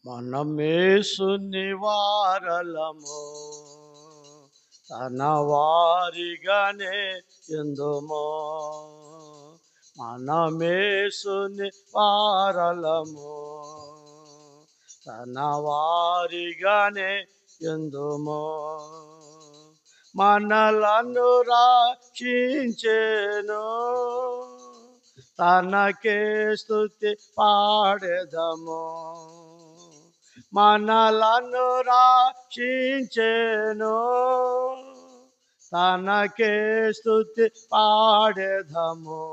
మనమేసుని వారలము, తన వారిగానే ఎందుమో. మనమేసుని వారలము, తన వారిగానే ఎందుమో. మనలను రక్షించెను, తనకే స్తుతి పాడెదము. మనలను రక్షించెను, తనకే స్తుతి పాడెదము.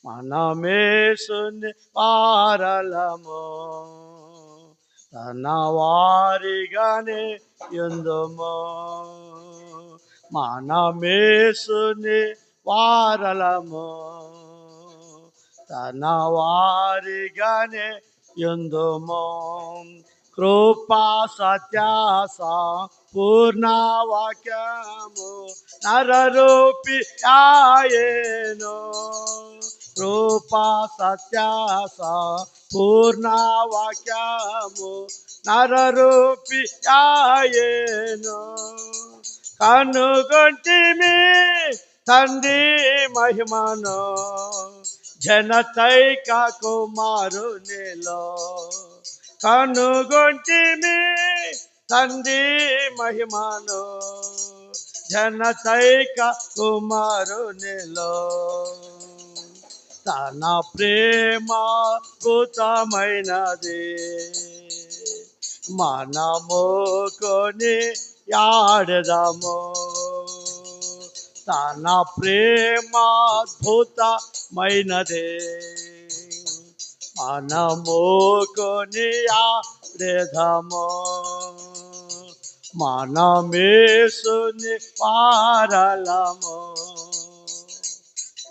మనమేసుని వారలము, తన వారిగానే ఎందుమో. మనమేసుని వారలము, తన వారిగానే ఎందుమో. కృపా సత్యాస పూర్ణ వాక్యము నరరూపి ఆయెను. కృపా సత్యాస పూర్ణ వాక్యము నరరూపి ఆయెను. కనుగొంటిమి తండ్రి మహిమను, జనతైక కుమారునిలో. కనుగొంటిమి తండ్రి మహిమను, జనతైక కుమారునిలో. తన ప్రేమ అద్భుతమైనది, మనము కొని యాడెదము. తన ప్రేమ అద్భుతమైనది, మనము కొని యాడెదము. మనమేసుని వారలము,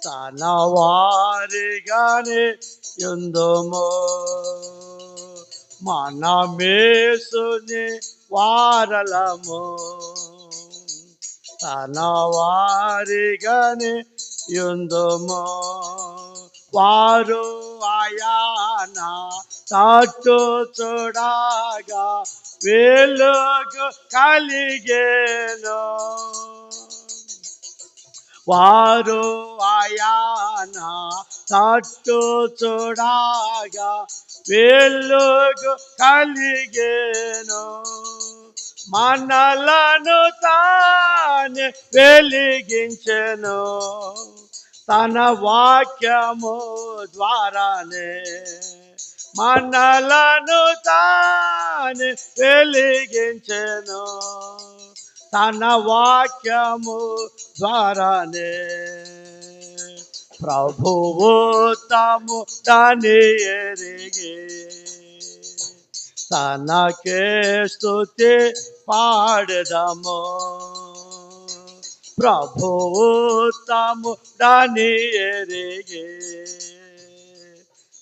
తన వారిగానే ఎందుమో. మనమేసుని వారలము, తన వారిగానే ఎందుమో. వారు ఆయన తట్టు చూడగా వెలుగు కలిగేను. వారు ఆయన తట్టు చూడగా వెలుగు కలిగేను. మనలను తానే వెలిగించెను, తన వాక్యము ద్వారానే. మనలను తానే వెలిగించెను, తన వాక్యము ద్వారానే. ప్రభువు తాము దాని ఎరిగి, తనకే స్తుతి పాడెదము. ప్రభువు తాము దాని ఎరిగి,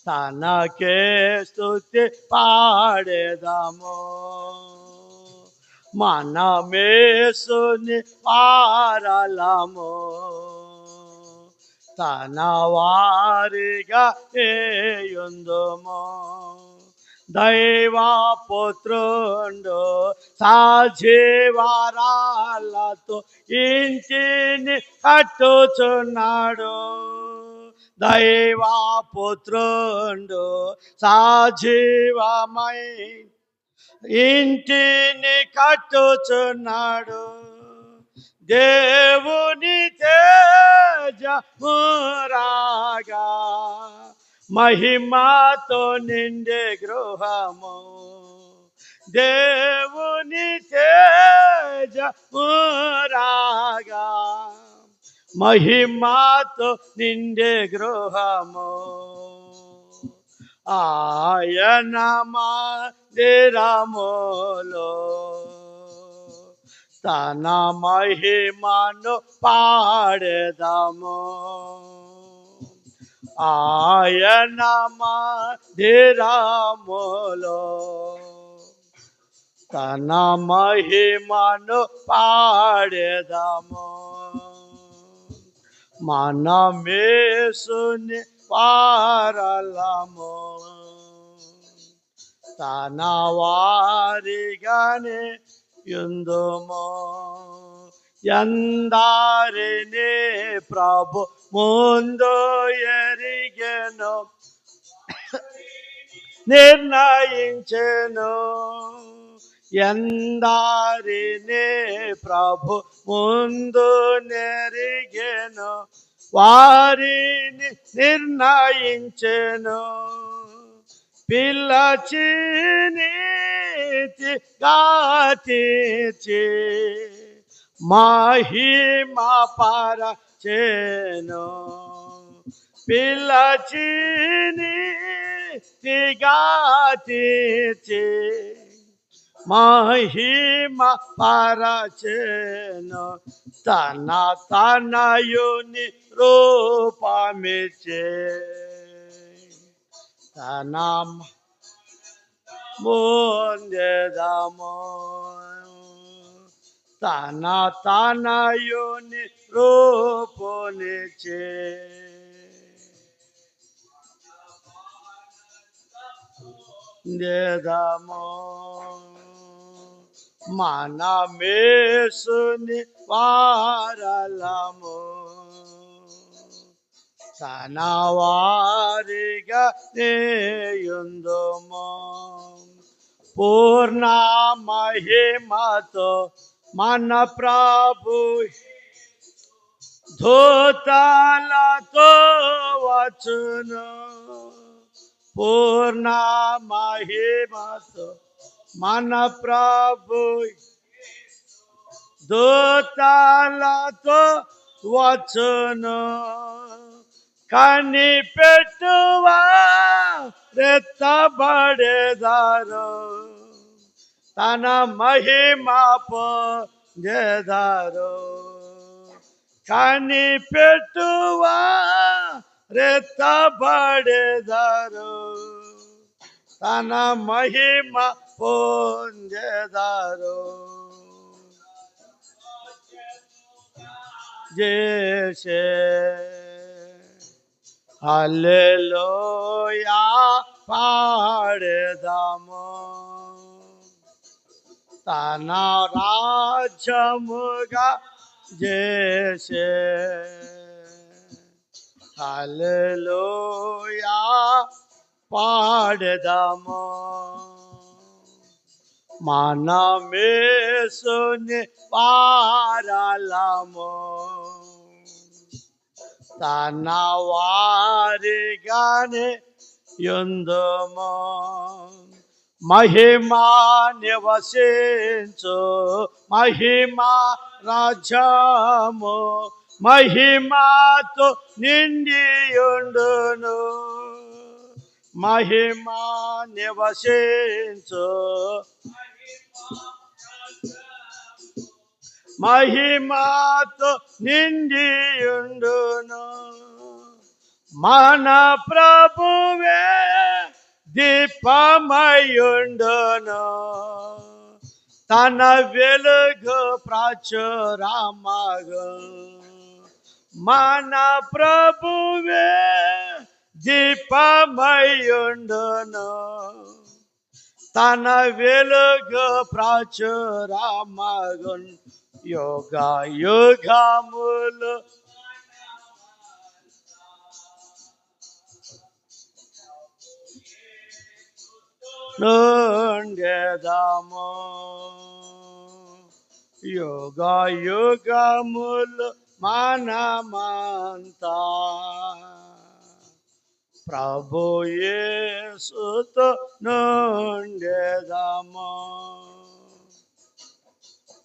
తనకే స్తుతి పాడెదము. మనమేసుని వారలము, తన వారిగా ఎందుమో. దైవపుత్రుండు సజీవరాలతో ఇంటిని కట్టుచున్నాడు. దైవపుత్రుండు సజీవమై ఇంటిని కట్టుచున్నాడు. దేవుని తేజమురాగా మహిమతో నిండే గృహము. దేవుని తేజమురాగా మహిమతో నిండే గృహము. ఆయన మందిరములో తన మహిమను పాడెదము. ఆయన మందిరములో తన మహిమను పాడెదము. మనమేసుని వారలము, తన వారిగానే యుందుము. ఎందరిని ప్రభు ముందు ఎరిగెను, నిర్ణయించెను. ఎందరిని ప్రభు ముందు నెరిగెను, వారిని నిర్ణయించెను. పిలచి నీతిగా తీర్చి మహిమ పరచెను. పిలచి నీతిగా తీర్చి మహిమ పరచెను. తన తనయుని రూపమిచ్చే తన ముందెదము. తన తనయుని రూపునిచ్చే దేదము. మనమేసుని వారలము, తన వారిగా నేయుందుము. పూర్ణ మహిమతో మన ప్రభు దూతలతో వచ్చును. పూర్ణ మహిమతో మన ప్రభు దూతలతో వచ్చును. కనిపెట్టువా రెత్తబడేదారు, తన మహిమ పొందేదారు. కనిపెట్టువా రెత్తబడేదారు, తన మహిమ పొందేదారు. జేసే హల్లెలూయా పాడెదము, తన రాజ్యముగా జేసే. హల్లెలూయా పాడెదము, మనమేసుని వారలము, తన వారిగానే యుందుము. మహిమా నివసించు మహిమా రాజ్యము, మహిమాతో నిండియుండును. మహిమా నివసించు మహిమాతో నిండియుండును. మన ప్రభువే దీపమయుండును, తన వెలుగు ప్రచురమగు. మన ప్రభువే దీపమయుండును, తన వెలుగు ప్రచురమగున్. యుగ యుగములు నుండెదము, యుగ యుగములు మనమంతా ప్రభు యేసుతో నుండెదము.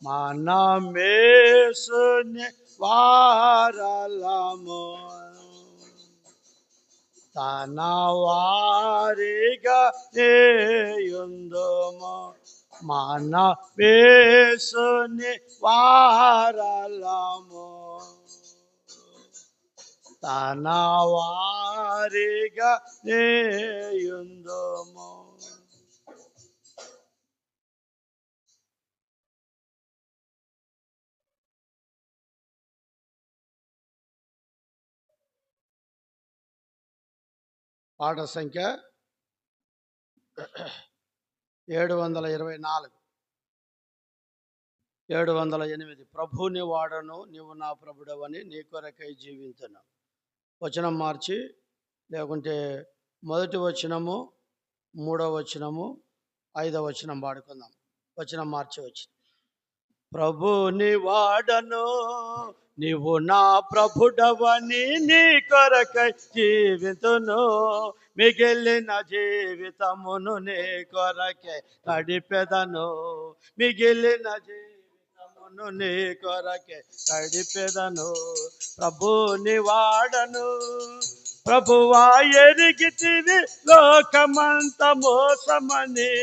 మనమేసుని వారలము, తన వారిగా నేయుందుము. మనమేసుని వారలము, తన వారిగా నేయుందుము. పాట సంఖ్య 724 708 ప్రభుని వాడను నీవు నా ప్రభుడవని నీ కొరకై జీవించను. వచనం మార్చి లేకుంటే మొదటి వచనము 3వ వచనము 5వ వచనం వాడుకుందాం. వచనం మార్చి వచ్చి ప్రభుని వాడను నీవు నా ప్రభుడవని నీ కొరకై జీవితును, మిగిలిన జీవితమును నీ కొరకే గడిపెదను, మిగిలిన జీవితమును నీ కొరకే గడిపెదను. ప్రభుని వాడను ప్రభువా ఎరిగితివి లోకమంత మోసమని,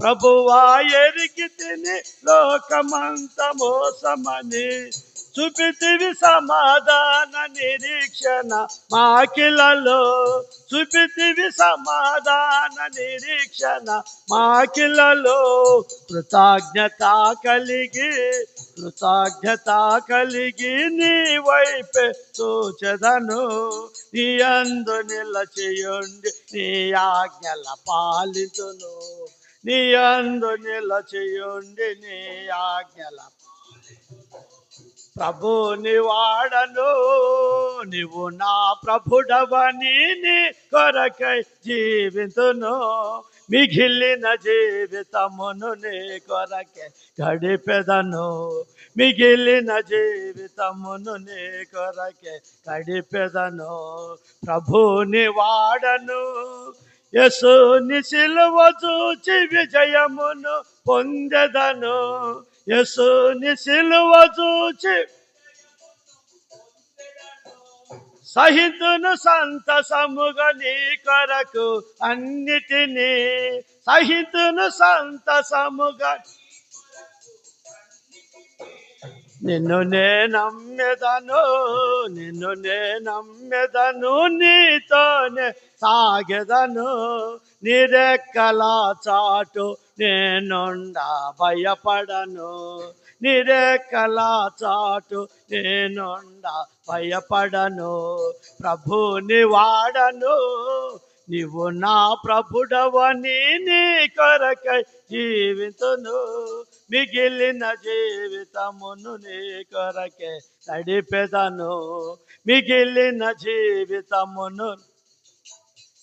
ప్రభువా ఎరిగితిని లోకమంత మోసమని, చూపితివి సమాధాన నిరీక్షణ మాకిలలో, చూపితివి సమాధాన నిరీక్షణ మాకిలలో. కృతజ్ఞత కలిగి నీ వైపే చూచెదను, నీ యందు నిలచియుండి నీ ఆజ్ఞల పాలితును, నీ యందు నిలచియుండి నీ ఆజ్ఞల. ప్రభుని వాడను నీవు నా ప్రభుడవని నీ కొరకై జీవితును, మిగిలిన జీవితమును నీ కొరకే గడిపెదను, మిగిలిన జీవితమును నీ కొరకే గడిపెదను. ప్రభుని వాడను యేసుని సిలువ చూచి విజయమును పొందెదను, యేసుని సిలువ చూచి సహితును సంతసముగా నీ కొరకు అన్నిటినీ, సహితును సంతసముగా నిన్ను నే నమ్మెదను, నిన్ను నే నమ్మెదను, నీతోనే సాగెదను, నిరెక్కల చాటు నేనుండ భయపడను, నిరెక్కల చాటు నేనుండ భయపడను. ప్రభుని వాడను నీవు నా ప్రభుడవని నీ కొరకై జీవితును, మిగిలిన జీవితమును నీ కొరకే గడిపెదను, మిగిలిన జీవితమును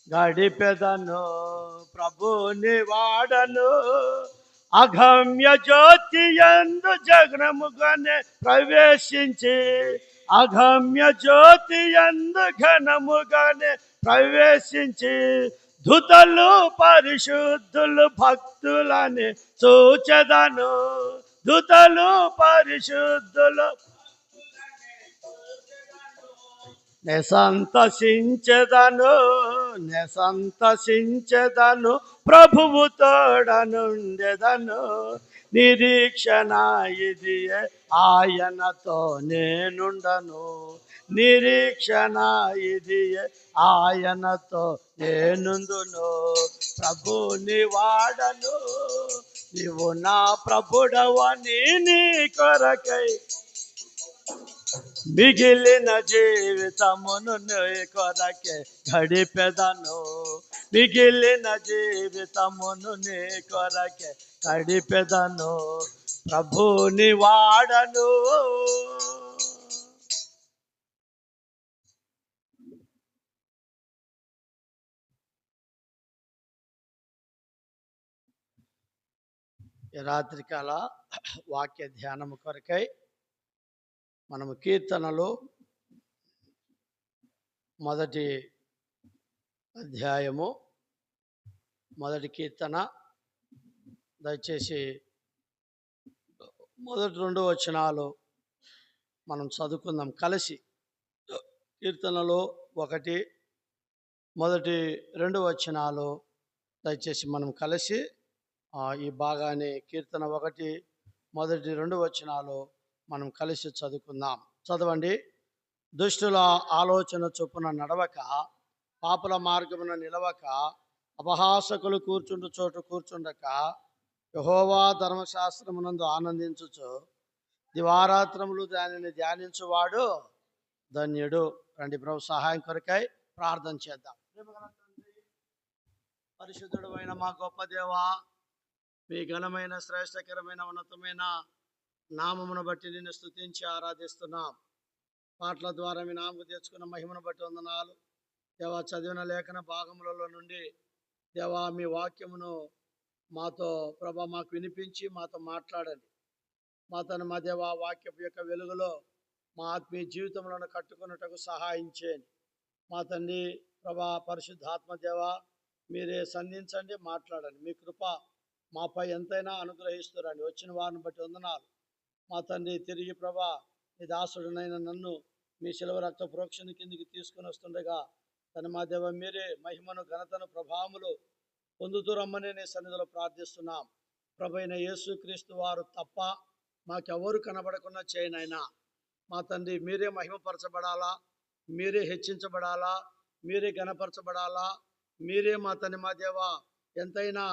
గడిపెదను. ప్రభుని వాడను అగమ్య జ్యోతి యందు జగనముగానే ప్రవేశించి, అగమ్య జ్యోతి యందు ఘనముగానే ప్రవేశించి, ధృతలు పరిశుద్ధులు భక్తులని చూచెదను, ధృతలు పరిశుద్ధులు సంతసించెదను, ప్రభువు తోడనుండెదను, నిరీక్షణ ఇదియే ఆయనతో నేనుండను, నిరీక్షణ ఇదియే ఆయనతో నేనుందును. ప్రభుని వాడను నీవు నా ప్రభుడవని నీ కొరకై, మిగిలిన జీవితమును నీ కొరకే గడిపెదను, మిగిలిన జీవితమును నీ కొరకే గడిపెదను. ప్రభుని వాడను. ఈ రాత్రికాల వాక్య ధ్యానము కొరకై మనము కీర్తనలు మొదటి అధ్యాయము మొదటి కీర్తన దయచేసి మొదటి 2 వచనాలు మనం చదువుకుందాం కలిసి. కీర్తనలు 1 మొదటి 2 వచనాలు దయచేసి మనం కలిసి ఈ భాగాన్ని కీర్తన 1 మొదటి 2 వచనాలు మనం కలిసి చదువుకుందాం. చదవండి. దుష్టుల ఆలోచన చొప్పున నడవక, పాపుల మార్గమున నిలవక, అపహాసకులు కూర్చుండు చోటు కూర్చుండక, యెహోవా ధర్మశాస్త్రమునందు ఆనందించుచు దివారాత్రములు దానిని ధ్యానించువాడు ధన్యుడు. రండి ప్రభు సహాయం కొరకై ప్రార్థన చేద్దాం. పరిశుద్ధుడు అయిన మా గొప్ప దేవా, మీ ఘనమైన శ్రేష్టకరమైన ఉన్నతమైన నామమును బట్టి నిన్ను స్తుతించి ఆరాధిస్తున్నాం. పాటల ద్వారా మీ నామకు తెచ్చుకున్న మహిమను బట్టి వందనాలు. దేవా, చదివిన లేఖన భాగములలో నుండి దేవా మీ వాక్యమును మాతో ప్రభా మాకు వినిపించి మాతో మాట్లాడండి. మా దేవా వాక్యపు యొక్క వెలుగులో మా ఆత్మీయ జీవితంలో కట్టుకున్నటకు సహాయం చేయండి. మా తండ్రి ప్రభా పరిశుద్ధాత్మ దేవా మీరే సంధించండి, మాట్లాడండి. మీ కృప మాపై ఎంతైనా అనుగ్రహిస్తురండి. వచ్చిన వారిని బట్టి వందనాలు. మా తండ్రి తిరిగి ప్రభా మీ దాసుడునైన నన్ను మీ శిలువ రక్త ప్రోక్షణ కిందికి తీసుకుని వస్తుండగా మా దేవ మీరే మహిమను ఘనతను ప్రభావములు పొందుతూ రమ్మని నీ సన్నిధిలో ప్రార్థిస్తున్నాం. ప్రభైన యేసు క్రీస్తు వారు తప్ప మాకెవరు కనబడకుండా చేయనైనా మా తండ్రి మీరే మహిమపరచబడాలా, మీరే హెచ్చించబడాలా, మీరే ఘనపరచబడాలా. మీరే మా తండ్రి మా దేవ ఎంతైనా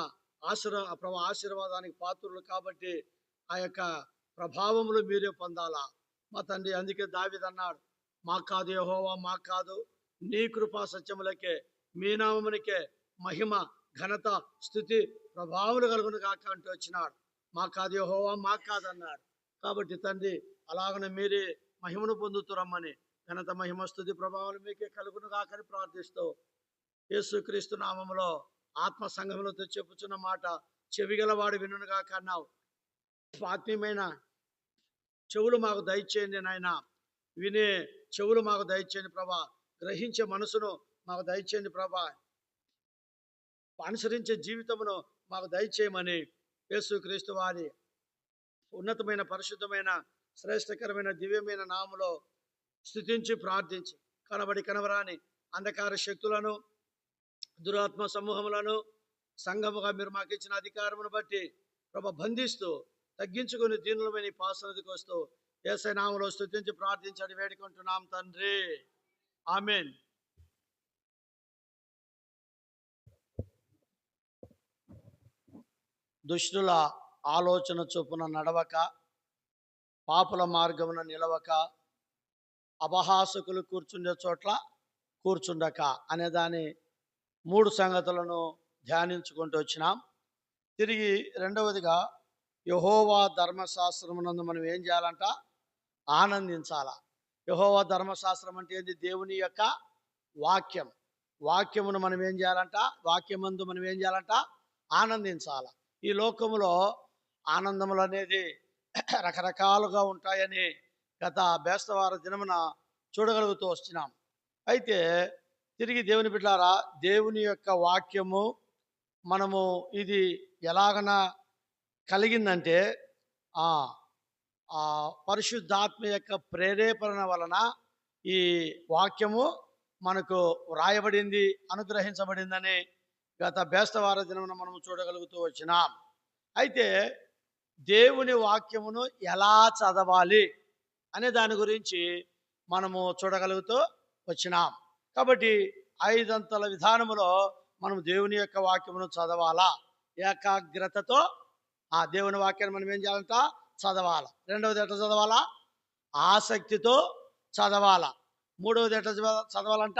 ఆశీర్వాదానికి పాత్రులు కాబట్టి ఆ యొక్క ప్రభావములు మీరే పొందాలా మా తండ్రి. అందుకే దావీదు అన్నాడు, మాకు కాదు యెహోవా, మాకు కాదు, నీ కృపా సత్యములకే మీ నామమునికే మహిమ ఘనత స్తుతి ప్రభావములు కలుగును కాక అంటూ వచ్చినాడు. మాకు కాదు యెహోవా, మాకు కాదన్నాడు. కాబట్టి తండ్రి అలాగనే మీరే మహిమను పొందుతురమ్మని ఘనత మహిమ స్తుతి ప్రభావాలు మీకే కలుగును కాకని ప్రార్థిస్తూ యేసుక్రీస్తు నామములో ఆత్మ సంఘములతో చెప్పుచున్న మాట చెవిగలవాడు వినును కాక అన్నావు. ఆత్మీయమైన చెవులు మాకు దయచేయండి నాయన, వినే చెవులు మాకు దయచేయండి ప్రభా, గ్రహించే మనసును మాకు దయచేయండి ప్రభా, అనుసరించే జీవితమును మాకు దయచేయమని యేసుక్రీస్తు వారి ఉన్నతమైన పరిశుద్ధమైన శ్రేష్టకరమైన దివ్యమైన నామములో స్తుతించి ప్రార్థించి కనబరాని అంధకార శక్తులను దురాత్మ సమూహములను సంఘముగా మీరు మాకు ఇచ్చిన అధికారమును బట్టి ప్రభ బంధిస్తూ తగ్గించుకుని దీనులమైన పాసనదికి వస్తూ యేసయ్య నామములో స్తుతించి ప్రార్థించని వేడుకుంటున్నాం తండ్రి, ఆమేన్. దుష్టుల ఆలోచన చొప్పున నడవక, పాపుల మార్గమున నిలవక, అపహాసకులు కూర్చుండే చోట్ల కూర్చుండక అనే దాని 3 సంగతులను ధ్యానించుకుంటూ వచ్చినాం. తిరిగి రెండవదిగా యెహోవా ధర్మశాస్త్రమునందు మనం ఏం చేయాలంట? ఆనందించాల. యెహోవా ధర్మశాస్త్రం అంటే ఏంది? దేవుని యొక్క వాక్యం. వాక్యమును మనం ఏం చేయాలంట? వాక్యమందు మనం ఏం చేయాలంట? ఆనందించాల. ఈ లోకములో ఆనందములు అనేది రకరకాలుగా ఉంటాయని గత బేస్తవార దినమున చూడగలుగుతూ వస్తున్నాం. అయితే తిరిగి దేవుని బిడ్డలారా, దేవుని యొక్క వాక్యము మనము ఇది ఎలాగన కలిగిందంటే పరిశుద్ధాత్మ యొక్క ప్రేరేపణ వలన ఈ వాక్యము మనకు వ్రాయబడింది, అనుగ్రహించబడిందని గత బేస్తవార దినమున మనము చూడగలుగుతూ వచ్చినాం. అయితే దేవుని వాక్యమును ఎలా చదవాలి అనే దాని గురించి మనము చూడగలుగుతూ వచ్చినాం. కాబట్టి 5 అంతల విధానములో మనం దేవుని యొక్క వాక్యమును చదవాలా. ఏకాగ్రతతో ఆ దేవుని వాక్యాన్ని మనం ఏం చేయాలంట? చదవాలా. రెండవది ఎట్లా చదవాలా? ఆసక్తితో చదవాలా. మూడవది ఎట్లా చదవాలంట?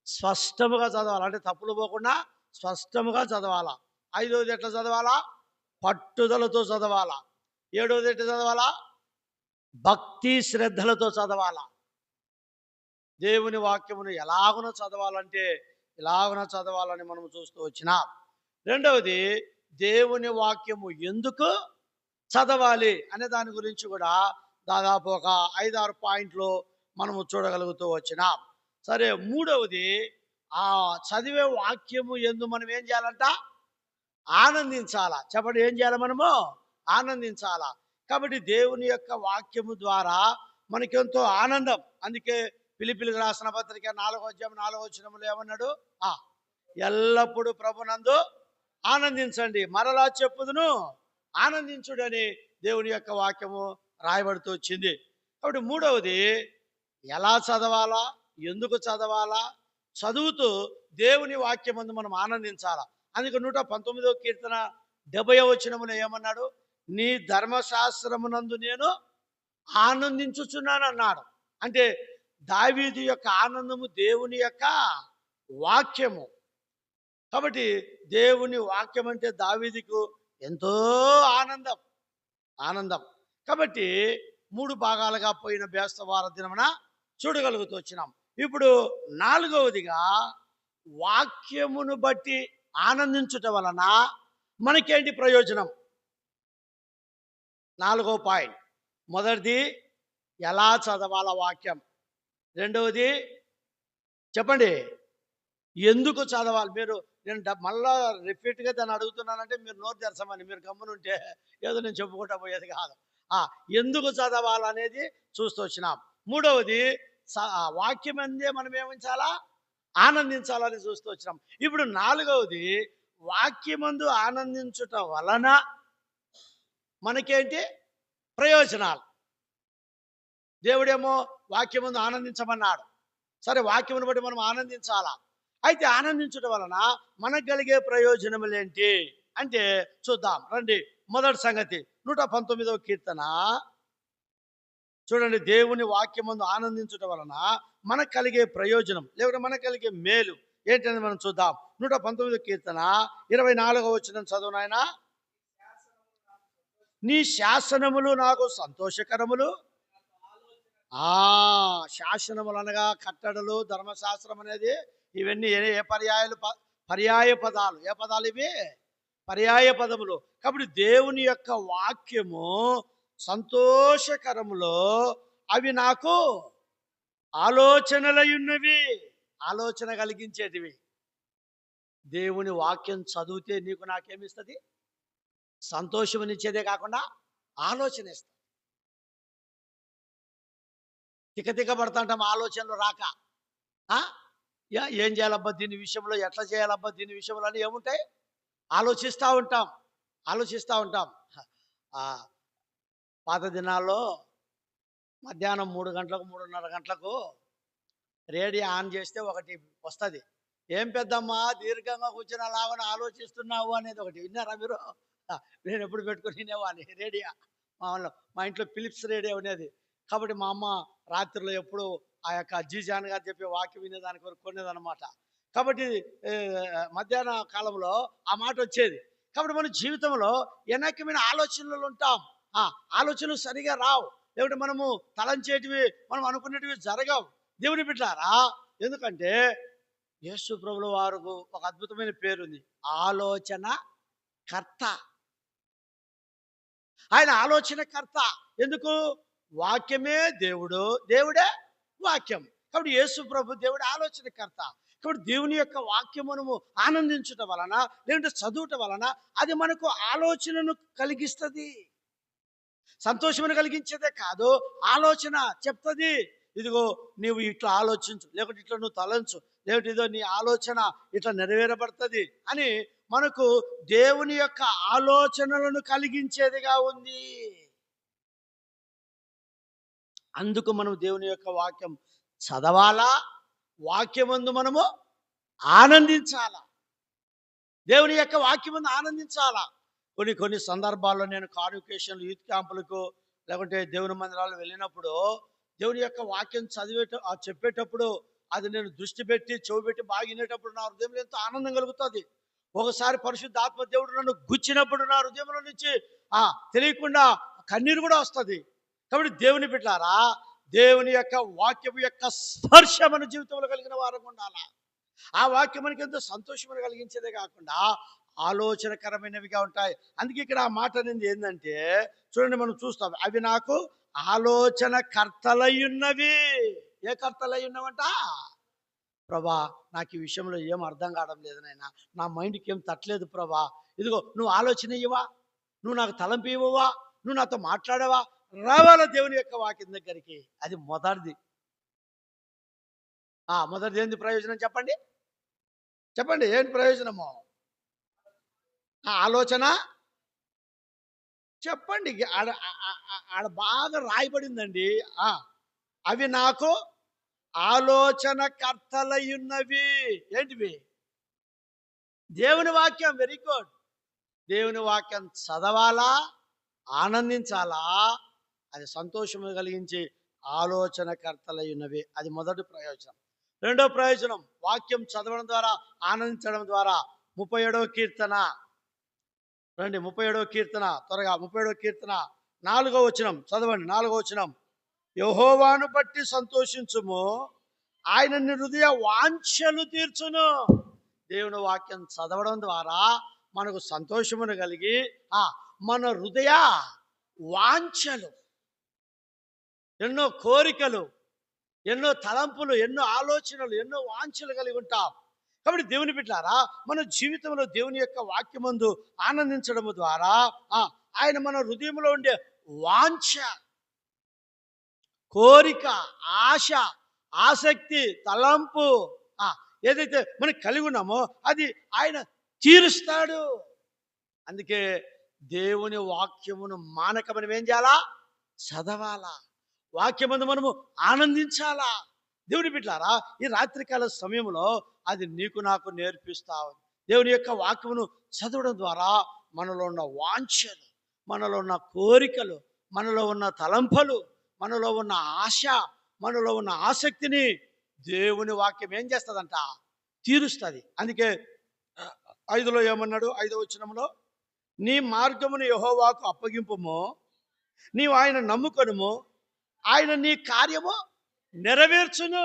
స్పష్టముగా చదవాలి, అంటే తప్పులు పోకుండా స్పష్టముగా చదవాలా. ఐదవది ఎట్లా చదవాలా? పట్టుదలతో చదవాలా. ఏడవది ఎట్లా చదవాలా? భక్తి శ్రద్ధలతో చదవాలా. దేవుని వాక్యమును ఎలాగున చదవాలంటే ఇలాగున చదవాలని మనం చూస్తూ వచ్చినాం. రెండవది, దేవుని వాక్యము ఎందుకు చదవాలి అనే దాని గురించి కూడా దాదాపు ఒక 5-6 పాయింట్లు మనము చూడగలుగుతూ వచ్చినాం. సరే, మూడవది, ఆ చదివే వాక్యము ఎందు మనం ఏం చేయాలంట? ఆనందించాలా. చెప్పండి, ఏం చేయాలి? మనము ఆనందించాలా. కాబట్టి దేవుని యొక్క వాక్యము ద్వారా మనకెంతో ఆనందం. అందుకే ఫిలిప్పీయులకు రాసిన పత్రిక 4వ అధ్యాయం 4వ వచనములో ఏమన్నాడు? ఎల్లప్పుడూ ప్రభునందు ఆనందించండి, మరలా చెప్పుదును ఆనందించుడని దేవుని యొక్క వాక్యము రాయబడుతూ వచ్చింది. కాబట్టి మూడవది, ఎలా చదవాలా, ఎందుకు చదవాలా, చదువుతూ దేవుని వాక్యమందు మనం ఆనందించాలా. అందుకే 119వ కీర్తన 70వ వచనములో ఏమన్నాడు? నీ ధర్మశాస్త్రమునందు నేను ఆనందించుచున్నాను అన్నాడు. అంటే దావీదు యొక్క ఆనందము దేవుని యొక్క వాక్యము. కాబట్టి దేవుని వాక్యం అంటే దావీదుకు ఎంతో ఆనందం, ఆనందం. కాబట్టి 3 భాగాలుగా పోయిన బేస్తవార దినమున చూడగలుగుతూ వచ్చినాం. ఇప్పుడు 4వదిగా వాక్యమును బట్టి ఆనందించుట వలన మనకేంటి ప్రయోజనం? 4వ పాయింట్. మొదటిది ఎలా చదవాల వాక్యం. రెండవది చెప్పండి, ఎందుకు చదవాలి? నేను మళ్ళా రిపీట్గా దాన్ని అడుగుతున్నానంటే మీరు నోరు తెరచమని. మీరు గమ్మునుంటే ఏదో నేను చెప్పుకుంటా పోయేది కాదు. ఎందుకు చదవాలనేది చూస్తూ వచ్చినాం. మూడవది వాక్యం అందే మనం ఏమించాలా? ఆనందించాలని చూస్తూ వచ్చినాం. ఇప్పుడు 4వది వాక్యమందు ఆనందించుట వలన మనకేంటి ప్రయోజనాలు. దేవుడేమో వాక్యమందు ఆనందించమన్నాడు. సరే, వాక్యమును బట్టి మనం ఆనందించాలా. అయితే ఆనందించడం వలన మనకు కలిగే ప్రయోజనములేంటి అంటే చూద్దాం రండి. మొదటి సంగతి 119వ కీర్తన చూడండి. దేవుని వాక్యమందు ఆనందించడం వలన మనకు కలిగే ప్రయోజనం లేకపోతే మనకు కలిగే మేలు ఏంటని మనం చూద్దాం. 119వ కీర్తన 24వ వచనం చదువు నాయన. నీ శాసనములు నాకు సంతోషకరములు. శాసనములు అనగా కట్టడలు, ధర్మశాస్త్రం అనేది ఇవన్నీ ఏ పర్యాయ పదాలు. ఏ పదాలు ఇవి? పర్యాయ పదములు. కాబట్టి దేవుని యొక్క వాక్యము సంతోషకరములో అవి నాకు ఆలోచనలయున్నవి, ఆలోచన కలిగించేటివి. దేవుని వాక్యం చదివితే నీకు నాకేమిస్తుంది? సంతోషమునిచ్చేదే కాకుండా ఆలోచన ఇస్తుంది. తిక్క పడుతుంటాం ఆలోచనలు రాక. ఏం చేయాలబ్బా దీని విషయంలో, ఎట్లా చేయాలబ్బా దీని విషయంలో అని ఏముంటాయి? ఆలోచిస్తూ ఉంటాం. పాత దినాల్లో మధ్యాహ్నం 3 గంటలకు 3:30 గంటలకు రేడియో ఆన్ చేస్తే ఒకటి వస్తుంది. ఏం పెద్దమ్మా దీర్ఘంగా కూర్చొని అలాగని ఆలోచిస్తున్నావు అనేది ఒకటి విన్నారా మీరు? నేను ఎప్పుడు పెట్టుకుని వినేవాడిని రేడియో. మా ఇంట్లో ఫిలిప్స్ రేడియో ఉండేది. కాబట్టి మా అమ్మ రాత్రిలో ఎప్పుడు ఆ యొక్క జీజాన్ గారు చెప్పే వాక్యం వినేదానికి వరకు కొనేదన్నమాట. కాబట్టి మధ్యాహ్న కాలంలో ఆ మాట వచ్చేది. కాబట్టి మన జీవితంలో అనేకమైన ఆలోచనలు ఉంటాం. ఆలోచనలు సరిగా రావు, లేకుంటే మనము తలంచేటివి మనం అనుకునేటివి జరగవు. దేవుని బిడ్డలారా, ఎందుకంటే యేసు ప్రభుల వారికి ఒక అద్భుతమైన పేరుంది, ఆలోచన కర్త. ఆయన ఆలోచనకర్త. ఎందుకు? వాక్యమే దేవుడు, దేవుడే వాక్యం. కాబట్టి యేసు ప్రభు దేవుడు ఆలోచనకర్త. కాబట్టి దేవుని యొక్క వాక్యమును ఆనందించటం వలన లేదంటే చదువుట వలన అది మనకు ఆలోచనను కలిగిస్తుంది. సంతోషమును కలిగించేదే కాదు, ఆలోచన చెప్తుంది. ఇదిగో నీవు ఇట్లా ఆలోచించు, లేకుంటే ఇట్లా నువ్వు తలంచు, లేకుంటే ఇదో నీ ఆలోచన ఇట్లా నెరవేరబడుతుంది అని మనకు దేవుని యొక్క ఆలోచనలను కలిగించేదిగా ఉంది. అందుకు మనం దేవుని యొక్క వాక్యం చదవాలా, వాక్యమందు మనము ఆనందించాలా. దేవుని యొక్క వాక్యమందు ఆనందించాలా. కొన్ని సందర్భాల్లో నేను కాన్వకేషన్లు, యూత్ క్యాంపులకు లేకుంటే దేవుని మందిరాలు వెళ్ళినప్పుడు దేవుని యొక్క వాక్యం చెప్పేటప్పుడు అది నేను దృష్టి పెట్టి చెవి పెట్టి బాగా వినేటప్పుడు నా హృదయంలో ఎంతో ఆనందం కలుగుతుంది. ఒకసారి పరిశుద్ధాత్మ దేవుడు నన్ను గుచ్చినప్పుడు నా హృదయంలో నుంచి తెలియకుండా కన్నీరు కూడా వస్తుంది. కాబట్టి దేవుని బిడ్డలారా, దేవుని యొక్క వాక్యం యొక్క స్పర్శ మన జీవితంలో కలిగిన వారం ఉండాలా. ఆ వాక్యం మనకి ఎంతో సంతోషం కలిగించేదే కాకుండా ఆలోచనకరమైనవిగా ఉంటాయి. అందుకే ఇక్కడ ఆ మాట అనేది ఏంటంటే చూడండి, మనం చూస్తాం, అవి నాకు ఆలోచన కర్తలయ్యున్నవి. ఏ కర్తలై ఉన్నవంట? ప్రభా, నాకు ఈ విషయంలో ఏం అర్థం కావడం లేదు నాయన, నా మైండ్కి ఏం తట్టలేదు ప్రభా. ఇదిగో నువ్వు ఆలోచన ఇవ్వవా, నువ్వు నాకు తలంపు ఇవ్వవా, నువ్వు నాతో మాట్లాడవా, రావాలా దేవుని యొక్క వాక్యం దగ్గరికి. అది మొదటిది. మొదటిది ఏంది ప్రయోజనం చెప్పండి? చెప్పండి ఏంటి ప్రయోజనము? ఆలోచన చెప్పండి. ఆడ బాగా రాయబడిందండి. అవి నాకు ఆలోచన కర్తలయ్యున్నవి. ఏంటివి? దేవుని వాక్యం. Very good. దేవుని వాక్యం చదవాలా, ఆనందించాలా, అది సంతోషము కలిగించి ఆలోచన కర్తలయ్యున్నవి. అది మొదటి ప్రయోజనం. రెండో ప్రయోజనం, వాక్యం చదవడం ద్వారా ఆనందించడం ద్వారా 37వ కీర్తన రండి 37వ కీర్తన, త్వరగా 37వ కీర్తన 4వ వచనం చదవండి. 4వ వచనం, యెహోవాను బట్టి సంతోషించుము, ఆయన నీ హృదయ వాంఛలు తీర్చును. దేవుని వాక్యం చదవడం ద్వారా మనకు సంతోషమును కలిగి మన హృదయ వాంఛలు, ఎన్నో కోరికలు, ఎన్నో తలంపులు, ఎన్నో ఆలోచనలు, ఎన్నో వాంఛలు కలిగి ఉంటాం. కాబట్టి దేవుని బిడ్డలారా, మన జీవితంలో దేవుని యొక్క వాక్యమందు ఆనందించడము ద్వారా ఆయన మన హృదయంలో ఉండే వాంఛ, కోరిక, ఆశ, ఆసక్తి, తలంపు ఏదైతే మనం కలిగి ఉన్నామో అది ఆయన తీరుస్తాడు. అందుకే దేవుని వాక్యమును మానక మనం ఏం చేయాలా? చదవాలా. వాక్యమందు మనము ఆనందించాలా. దేవుని బిడ్డలారా, ఈ రాత్రికాల సమయంలో అది నీకు నాకు నేర్పిస్తావు. దేవుని యొక్క వాక్యమును చదవడం ద్వారా మనలో ఉన్న వాంఛలు, మనలో ఉన్న కోరికలు, మనలో ఉన్న తలంపులు, మనలో ఉన్న ఆశ, మనలో ఉన్న ఆసక్తిని దేవుని వాక్యం ఏం చేస్తుందంట? తీరుస్తుంది. అందుకే 5లో ఏమన్నాడు? 5వ వచనంలో, నీ మార్గమును యెహోవాకు అప్పగింపుము, నీవు ఆయన నమ్ముకొనుము, ఆయన నీ కార్యము నెరవేర్చును.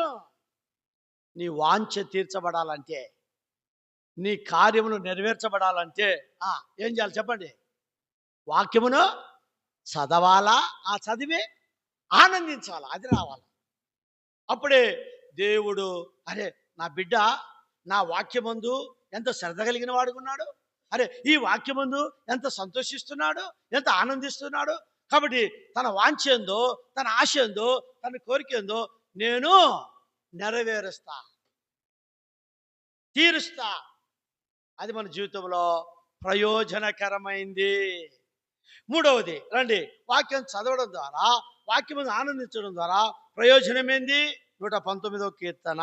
నీ వాంఛ తీర్చబడాలంటే, నీ కార్యమును నెరవేర్చబడాలంటే ఏం చేయాలి చెప్పండి? వాక్యమును చదవాలా, చదివి ఆనందించాలా, అది రావాలి. అప్పుడే దేవుడు, అరే నా బిడ్డ నా వాక్యమందు ఎంత శ్రద్ధ కలిగిన వాడుకున్నాడు, అరే ఈ వాక్యమందు ఎంత సంతోషిస్తున్నాడు, ఎంత ఆనందిస్తున్నాడు. కాబట్టి తన వాంఛ ఏందో, తన ఆశ ఏందో, తన కోరిక ఏందో నేను నెరవేరుస్తా, తీరుస్తా. అది మన జీవితంలో ప్రయోజనకరమైంది. 3వది రండి, వాక్యం చదవడం ద్వారా, వాక్యం ఆనందించడం ద్వారా ప్రయోజనం ఏంది? 119వ కీర్తన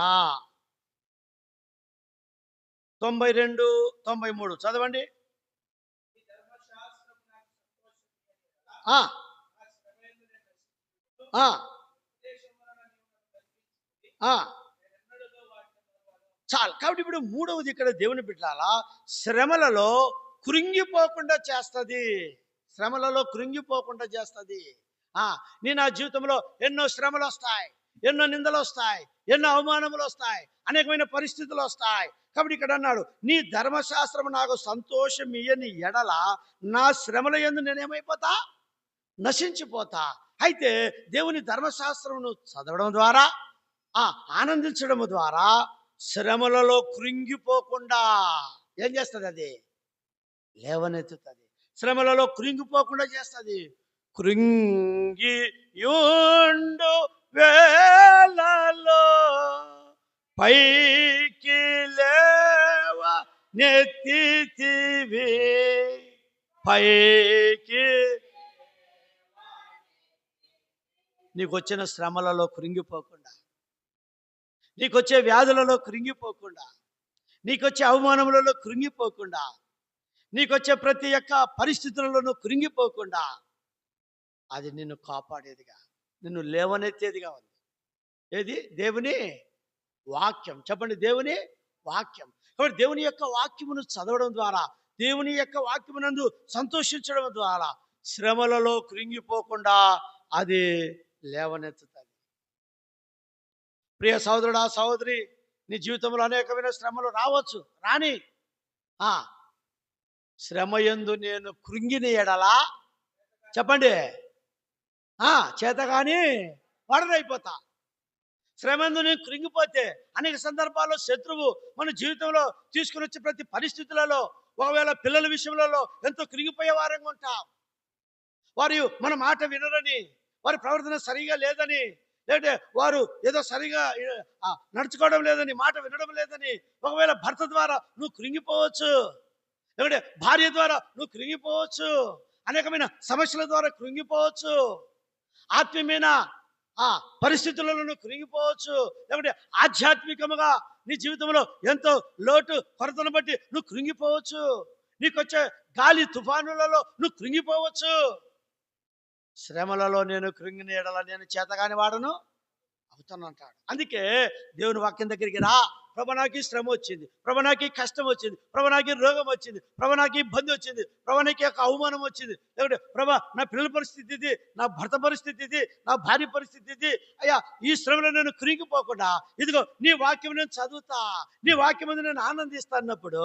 92, 93 చదవండి. చాలు. కాబట్టి ఇప్పుడు 3వది ఇక్కడ దేవుని బిడ్డలారా, శ్రమలలో కృంగిపోకుండా చేస్తుంది. శ్రమలలో కృంగిపోకుండా చేస్తుంది. నీ నా జీవితంలో ఎన్నో శ్రమలు వస్తాయి, ఎన్నో నిందలు వస్తాయి, ఎన్నో అవమానములు వస్తాయి, అనేకమైన పరిస్థితులు వస్తాయి. కాబట్టి ఇక్కడ అన్నాడు, నీ ధర్మశాస్త్రము నాకు సంతోషం ఇయ్యని ఎడల నా శ్రమల యందు నేనేమైపోతా? నశించిపోతా. అయితే దేవుని ధర్మశాస్త్రమును చదవడం ద్వారా, ఆనందించడం ద్వారా శ్రమలలో కృంగిపోకుండా ఏం చేస్తుంది? అది లేవనెత్తుతుంది. శ్రమలలో కృంగిపోకుండా చేస్తుంది. కృంగి యుండు వేళలో పైకి లేవ నెత్తితివి, పైకి నీకొచ్చిన శ్రమలలో కృంగిపోకుండా, నీకొచ్చే వ్యాధులలో కృంగిపోకుండా, నీకొచ్చే అవమానములలో కృంగిపోకుండా, నీకొచ్చే ప్రతి ఒక్క పరిస్థితులలోనూ కృంగిపోకుండా అది నిన్ను కాపాడేదిగా, నిన్ను లేవనెత్తేదిగా ఉంది. ఏది? దేవుని వాక్యం. చెప్పండి, దేవుని వాక్యం. కాబట్టి దేవుని యొక్క వాక్యమును చదవడం ద్వారా, దేవుని యొక్క వాక్యమునందు సంతోషించడం ద్వారా శ్రమలలో కృంగిపోకుండా అది లేవనెత్తుతుంది. ప్రియ సహోదరుడా, సహోదరి, నీ జీవితంలో అనేకమైన శ్రమలు రావచ్చు, రాని శ్రమ యందు నేను కృంగిన ఎడలా చెప్పండి చేతగాని వాడనైపోతా. శ్రమ యందు నేను కృంగిపోతే అనేక సందర్భాల్లో శత్రువు మన జీవితంలో తీసుకుని వచ్చే ప్రతి పరిస్థితులలో, ఒకవేళ పిల్లల విషయంలో ఎంతో కృంగిపోయే వారంగా ఉంటాం. వారు మన మాట వినరని, వారి ప్రవర్తన సరిగా లేదని, లేదంటే వారు ఏదో సరిగా నడుచుకోవడం లేదని, మాట వినడం లేదని, ఒకవేళ భర్త ద్వారా నువ్వు కృంగిపోవచ్చు, లేదంటే భార్య ద్వారా నువ్వు కృంగిపోవచ్చు, అనేకమైన సమస్యల ద్వారా కృంగిపోవచ్చు, ఆత్మీయమైన పరిస్థితులలో నువ్వు కృంగిపోవచ్చు, లేకుంటే ఆధ్యాత్మికముగా నీ జీవితంలో ఎంతో లోటు కొరతను బట్టి నువ్వు కృంగిపోవచ్చు, నీకొచ్చే గాలి తుఫానులలో నువ్వు కృంగిపోవచ్చు. శ్రమలలో నేను కృంగిన ఎడల నేను చేతగాని వాడను అవుతాను అంటాడు. అందుకే దేవుని వాక్యం దగ్గరికి రా, ప్రభు నాకు ఈ శ్రమ వచ్చింది, ప్రభు నాకు ఈ కష్టం వచ్చింది, ప్రభు నాకు ఈ రోగం వచ్చింది, ప్రభు నాకు ఈ ఇబ్బంది వచ్చింది, ప్రభు నాకు యొక్క అవమానం వచ్చింది, లేకుంటే ప్రభు నా పిల్లల పరిస్థితి ఇది, నా భర్త పరిస్థితి ఇది, నా భార్య పరిస్థితి ఇది. అయ్యా, ఈ శ్రమలో నేను కృంగిపోకుండా ఇదిగో నీ వాక్యం నేను చదువుతా, నీ వాక్యం మీద నేను ఆనందిస్తా అన్నప్పుడు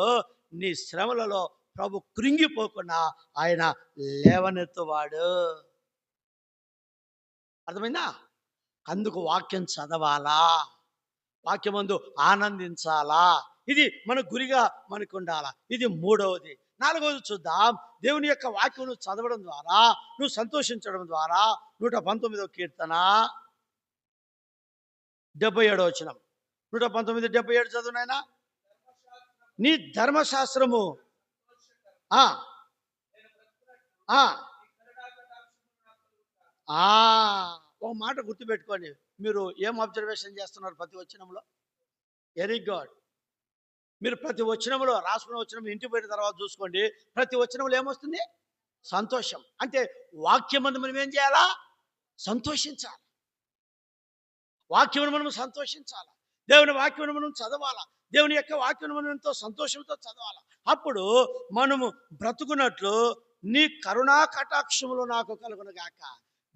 నీ శ్రమలలో ప్రభు కృంగిపోకుండా ఆయన లేవనెత్తువాడు. అర్థమైందా? అందుకు వాక్యం చదవాలా, వాక్యమందు ఆనందించాలా, ఇది మన గురిగా మనకు ఉండాలా. ఇది మూడవది. నాలుగవది చూద్దాం. దేవుని యొక్క వాక్యం నువ్వు చదవడం ద్వారా, నువ్వు సంతోషించడం ద్వారా 119వ కీర్తన 77వ వచనం. 119, 77 చదువు నాయనా. నీ ధర్మశాస్త్రము ఆ ఆ ఒక మాట గుర్తుపెట్టుకోండి. మీరు ఏం అబ్జర్వేషన్ చేస్తున్నారు ప్రతి వచనంలో? Very good. మీరు ప్రతి వచనంలో రాసుకున్న వచనం ఇంటికి పోయిన తర్వాత చూసుకోండి. ప్రతి వచనంలో ఏమొస్తుంది? సంతోషం. అంటే వాక్యం మందు మనం ఏం చేయాలా? సంతోషించాలి. వాక్యం మనం సంతోషించాలి. దేవుని వాక్యం మనం చదవాలా. దేవుని యొక్క వాక్యం మనం ఎంతో సంతోషంతో చదవాలా. అప్పుడు మనము బ్రతుకున్నట్లు నీ కరుణా కటాక్షములు నాకు కలుగునుగాక.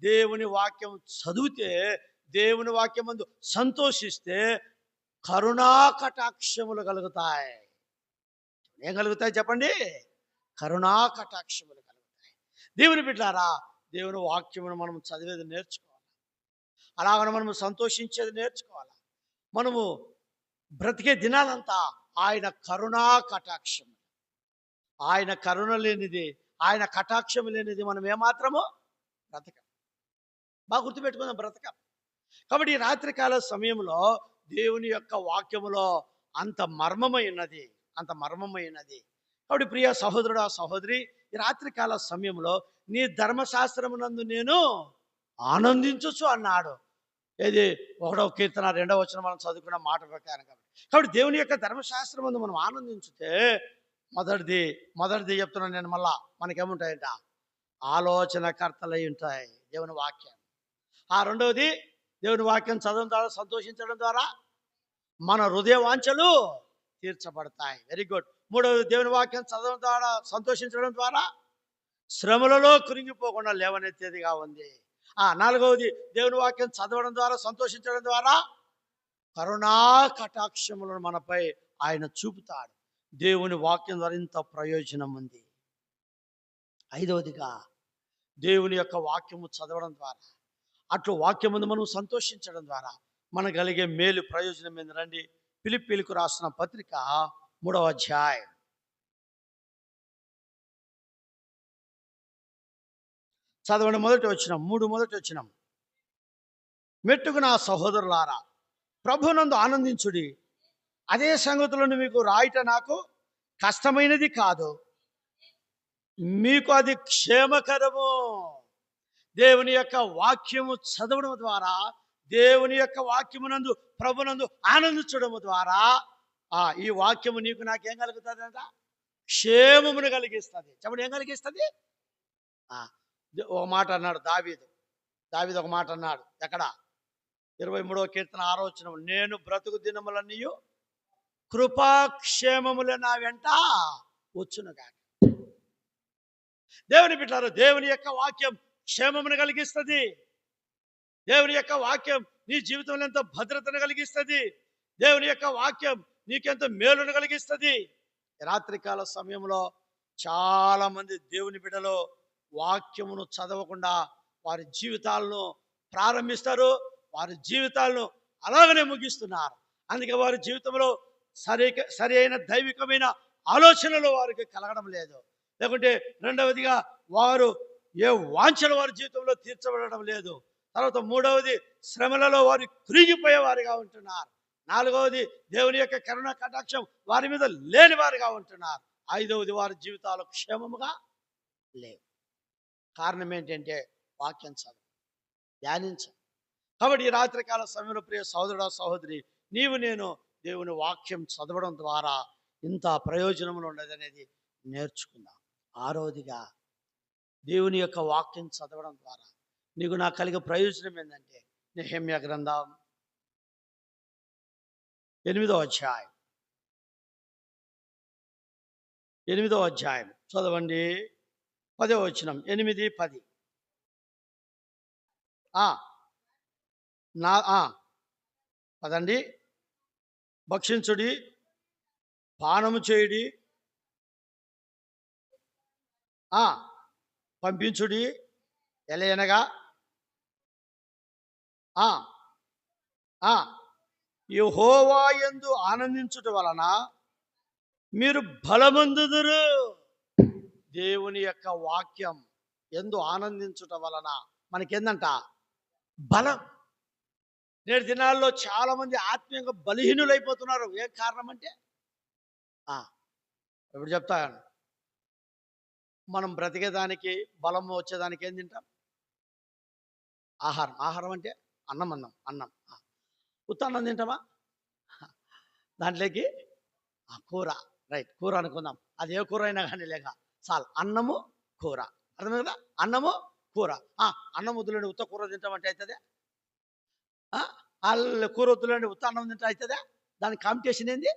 దేవుని వాక్యం చదివితే, దేవుని వాక్యం మందు సంతోషిస్తే కరుణా కటాక్షములు కలుగుతాయి. ఏం కలుగుతాయి చెప్పండి? కరుణా కటాక్షములు కలుగుతాయి. దేవుని బిడ్డలారా, దేవుని వాక్యమును మనం చదివేది నేర్చుకోవాలి. అలాగని మనము సంతోషించేది నేర్చుకోవాలి. మనము బ్రతికే దినాలంతా ఆయన కరుణా కటాక్షము, ఆయన కరుణ లేనిది, ఆయన కటాక్షము లేనిది మనం ఏమాత్రము బ్రతకం. బాగా గుర్తుపెట్టుకుందాం, బ్రతకం. కాబట్టి ఈ రాత్రికాల సమయంలో దేవుని యొక్క వాక్యములో అంత మర్మమైనది, అంత మర్మమైనది. కాబట్టి ప్రియ సహోదరుడు, సహోదరి, ఈ రాత్రికాల సమయంలో నీ ధర్మశాస్త్రమునందు నేను ఆనందించచ్చు అన్నాడు. ఏది 1వ కీర్తన 2వ వచనం మనం చదువుకున్న మాట ప్రకారం. కాబట్టి దేవుని యొక్క ధర్మశాస్త్రం ముందు మనం ఆనందించితే మొదటిది చెప్తున్నాను నేను, మళ్ళా మనకేముంటాయంట? ఆలోచనకర్తలై ఉంటాయి దేవుని వాక్యం. రెండవది, దేవుని వాక్యం చదవడం ద్వారా, సంతోషించడం ద్వారా మన హృదయ వాంఛలు తీర్చబడతాయి. Very good. మూడవది, దేవుని వాక్యం చదవడం ద్వారా, సంతోషించడం ద్వారా శ్రమలలో కృంగిపోకుండా లేవనెత్తేదిగా ఉంది. నాలుగవది, దేవుని వాక్యం చదవడం ద్వారా, సంతోషించడం ద్వారా కరుణా కటాక్షములను మనపై ఆయన చూపుతాడు. దేవుని వాక్యం ద్వారా ఇంత ప్రయోజనం ఉంది. ఐదవదిగా, దేవుని యొక్క వాక్యము చదవడం ద్వారా, అట్లు వాక్యం ముందు మనం సంతోషించడం ద్వారా మనకు కలిగే మేలు, ప్రయోజనం ఏంటండి? ఫిలిప్పీలకు రాసిన పత్రిక 3వ అధ్యాయం చదవండి. మొదటి వచనం. మెట్టుకు నా సహోదరులారా, ప్రభునందు ఆనందించుడి. అదే సంగతులను మీకు రాయట నాకు కష్టమైనది కాదు, మీకు అది క్షేమకరము. దేవుని యొక్క వాక్యము చదవడం ద్వారా, దేవుని యొక్క వాక్యమునందు ప్రభునందు ఆనందించడం ద్వారా ఈ వాక్యము నీకు నాకేం కలుగుతుంది అంట? క్షేమమును కలిగిస్తుంది. చెప్పండి, ఏం కలిగిస్తుంది? ఒక మాట అన్నాడు దావీదు ఒక మాట అన్నాడు. ఎక్కడ? 23వ కీర్తన 6వ వచనం. నేను బ్రతుకు దినములన్నీ కృపాక్షేమములు నా వెంట వచ్చునుగా. దేవుని బిడ్డలారా, దేవుని యొక్క వాక్యం క్షేమమును కలిగిస్తుంది. దేవుని యొక్క వాక్యం నీ జీవితంలో ఎంతో భద్రతను కలిగిస్తుంది. దేవుని యొక్క వాక్యం నీకెంతో మేలును కలిగిస్తుంది. రాత్రికాల సమయంలో చాలా మంది దేవుని బిడ్డలు వాక్యమును చదవకుండా వారి జీవితాలను ప్రారంభిస్తారు, వారి జీవితాలను అలాగనే ముగిస్తున్నారు. అందుకే వారి జీవితంలో సరి అయిన దైవికమైన ఆలోచనలు వారికి కలగడం లేదు. లేకుంటే రెండవదిగా, వారు ఏ వాంఛలు వారి జీవితంలో తీర్చబడడం లేదు. తర్వాత మూడవది, శ్రమలలో వారు కృంగిపోయేవారుగా ఉంటున్నారు. నాలుగవది, దేవుని యొక్క కరుణ కటాక్షం వారి మీద లేని వారుగా ఉంటున్నారు. ఐదవది, వారి జీవితాలు క్షేమముగా లేవు. కారణం ఏంటంటే వాక్యం చదువు, ధ్యానించాలి. కాబట్టి ఈ రాత్రికాల సమయంలో ప్రియ సహోదరుడు, సహోదరి, నీవు నేను దేవుని వాక్యం చదవడం ద్వారా ఇంత ప్రయోజనములు ఉండదనేది నేర్చుకుందాం. ఆరోదిగా, దేవుని యొక్క వాక్యం చదవడం ద్వారా నీకు నాకు కలిగే ప్రయోజనం ఏంటంటే, నెహెమ్యా గ్రంథం 8వ అధ్యాయం 8వ అధ్యాయం చదవండి 10వ వచనం 8, 10. నా పదండి. భక్షించుడి, పానము చేయుడి, పంపించుడి, ఎలయనగా యెహోవా యందు ఆనందించుట వలన మీరు బలమొందుదురు. దేవుని యొక్క వాక్యం యందు ఆనందించుట వలన మనకేందంట? బలం. నేటి దినాల్లో చాలా మంది ఆత్మీయంగా బలహీనులైపోతున్నారు. ఏం కారణం అంటే ఇప్పుడు చెప్తాను. మనం బ్రతికేదానికి బలం వచ్చేదానికి ఏం తింటాం? ఆహారం. ఆహారం అంటే అన్నం. ఉత్తన్నం తింటామా? దాంట్లోకి కూర. రైట్, కూర అనుకుందాం. అది ఏ కూర అయినా కానీ లేక చాలు. అన్నము కూర. అర్థమే కదా? అన్నము కూర. అన్నం వద్దులేండి ఉత్త కూర తింటామంటే అవుతుందా? వాళ్ళు కూర వద్దులేండి ఉత్త అన్నం తింటే అవుతుందా? దానికి కాంపిటీషన్ ఏంది?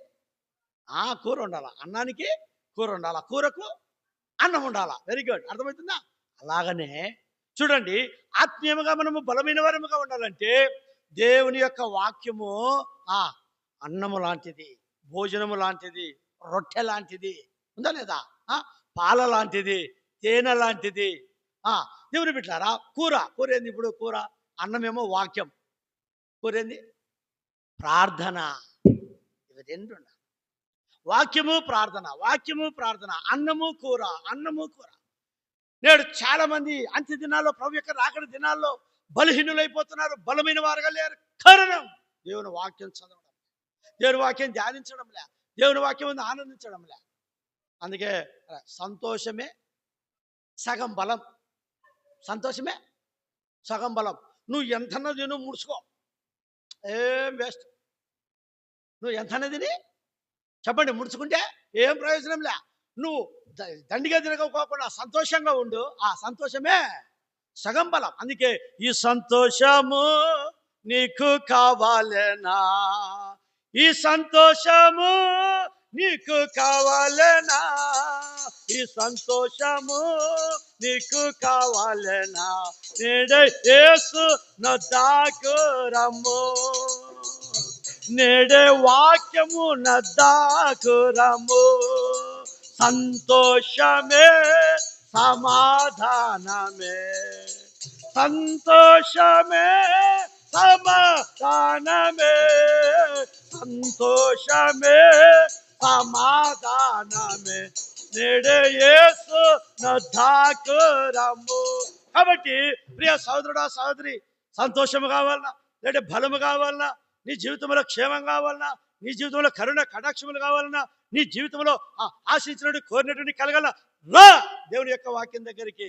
కూర ఉండాలా, అన్నానికి కూర ఉండాలా, కూరకు అన్నం ఉండాలా. వెరీ గుడ్, అర్థమవుతుందా? అలాగనే చూడండి, ఆత్మీయముగా మనము బలమైన వారముగా ఉండాలంటే దేవుని యొక్క వాక్యము అన్నము లాంటిది, భోజనము లాంటిది, రొట్టె లాంటిది. ఉందా లేదా? పాల లాంటిది, తేనె లాంటిది. దేవుని బిడ్డలారా, కూర ఏంది? ఇప్పుడు కూర, అన్నమేమో వాక్యం, కూర ఏంది? ప్రార్థన. ఇవి రెండు ఉండాలి. వాక్యము ప్రార్థన, అన్నము కూర. నేడు చాలా మంది అంత్య దినాల్లో, ప్రభు యొక్క రాకడ దినాల్లో బలహీనులైపోతున్నారు, బలమైన వారుగా లేరు. కారణం దేవుని వాక్యం చదవడం, దేవుని వాక్యం ధ్యానించడంలే, దేవుని వాక్యం ఆనందించడంలే. అందుకే సంతోషమే సగం బలం. సంతోషమే సగం బలం. నువ్వు ఎంతన్నా తిను, ముడుచుకో, ఏం వేస్ట్. నువ్వు ఎంతన్నా తిని చెప్పండి, ముడుచుకుంటే ఏం ప్రయోజనం లే. నువ్వు దండిగా తిరగకోకుండా సంతోషంగా ఉండు, ఆ సంతోషమే సగం బలం. అందుకే ఈ సంతోషము నీకు కావాలేనా, ఈ సంతోషము నీకు కావాలేనా, ఈ సంతోషము నీకు కావాలేనా, నేడే యేసు నొద్దకు రమ్ము, నేడే వాక్యము నొద్దకు రమ్ము. సంతోషమే సమాధానమే, సంతోషమే సమాధానమే, సంతోషమే సమాధానమే, నేడే యేసు నొద్దకు రమ్ము. కాబట్టి ప్రియ సహోదరుడా, సహోదరి, సంతోషము కావాలన్నా, లేదా బలము కావాలన్నా, నీ జీవితంలో క్షేమం కావాలన్నా, నీ జీవితంలో కరుణ కటాక్షములు కావాలన్నా, నీ జీవితంలో ఆశించినట్టు కోరినటువంటి కలగాల, రా దేవుని యొక్క వాక్యం దగ్గరికి.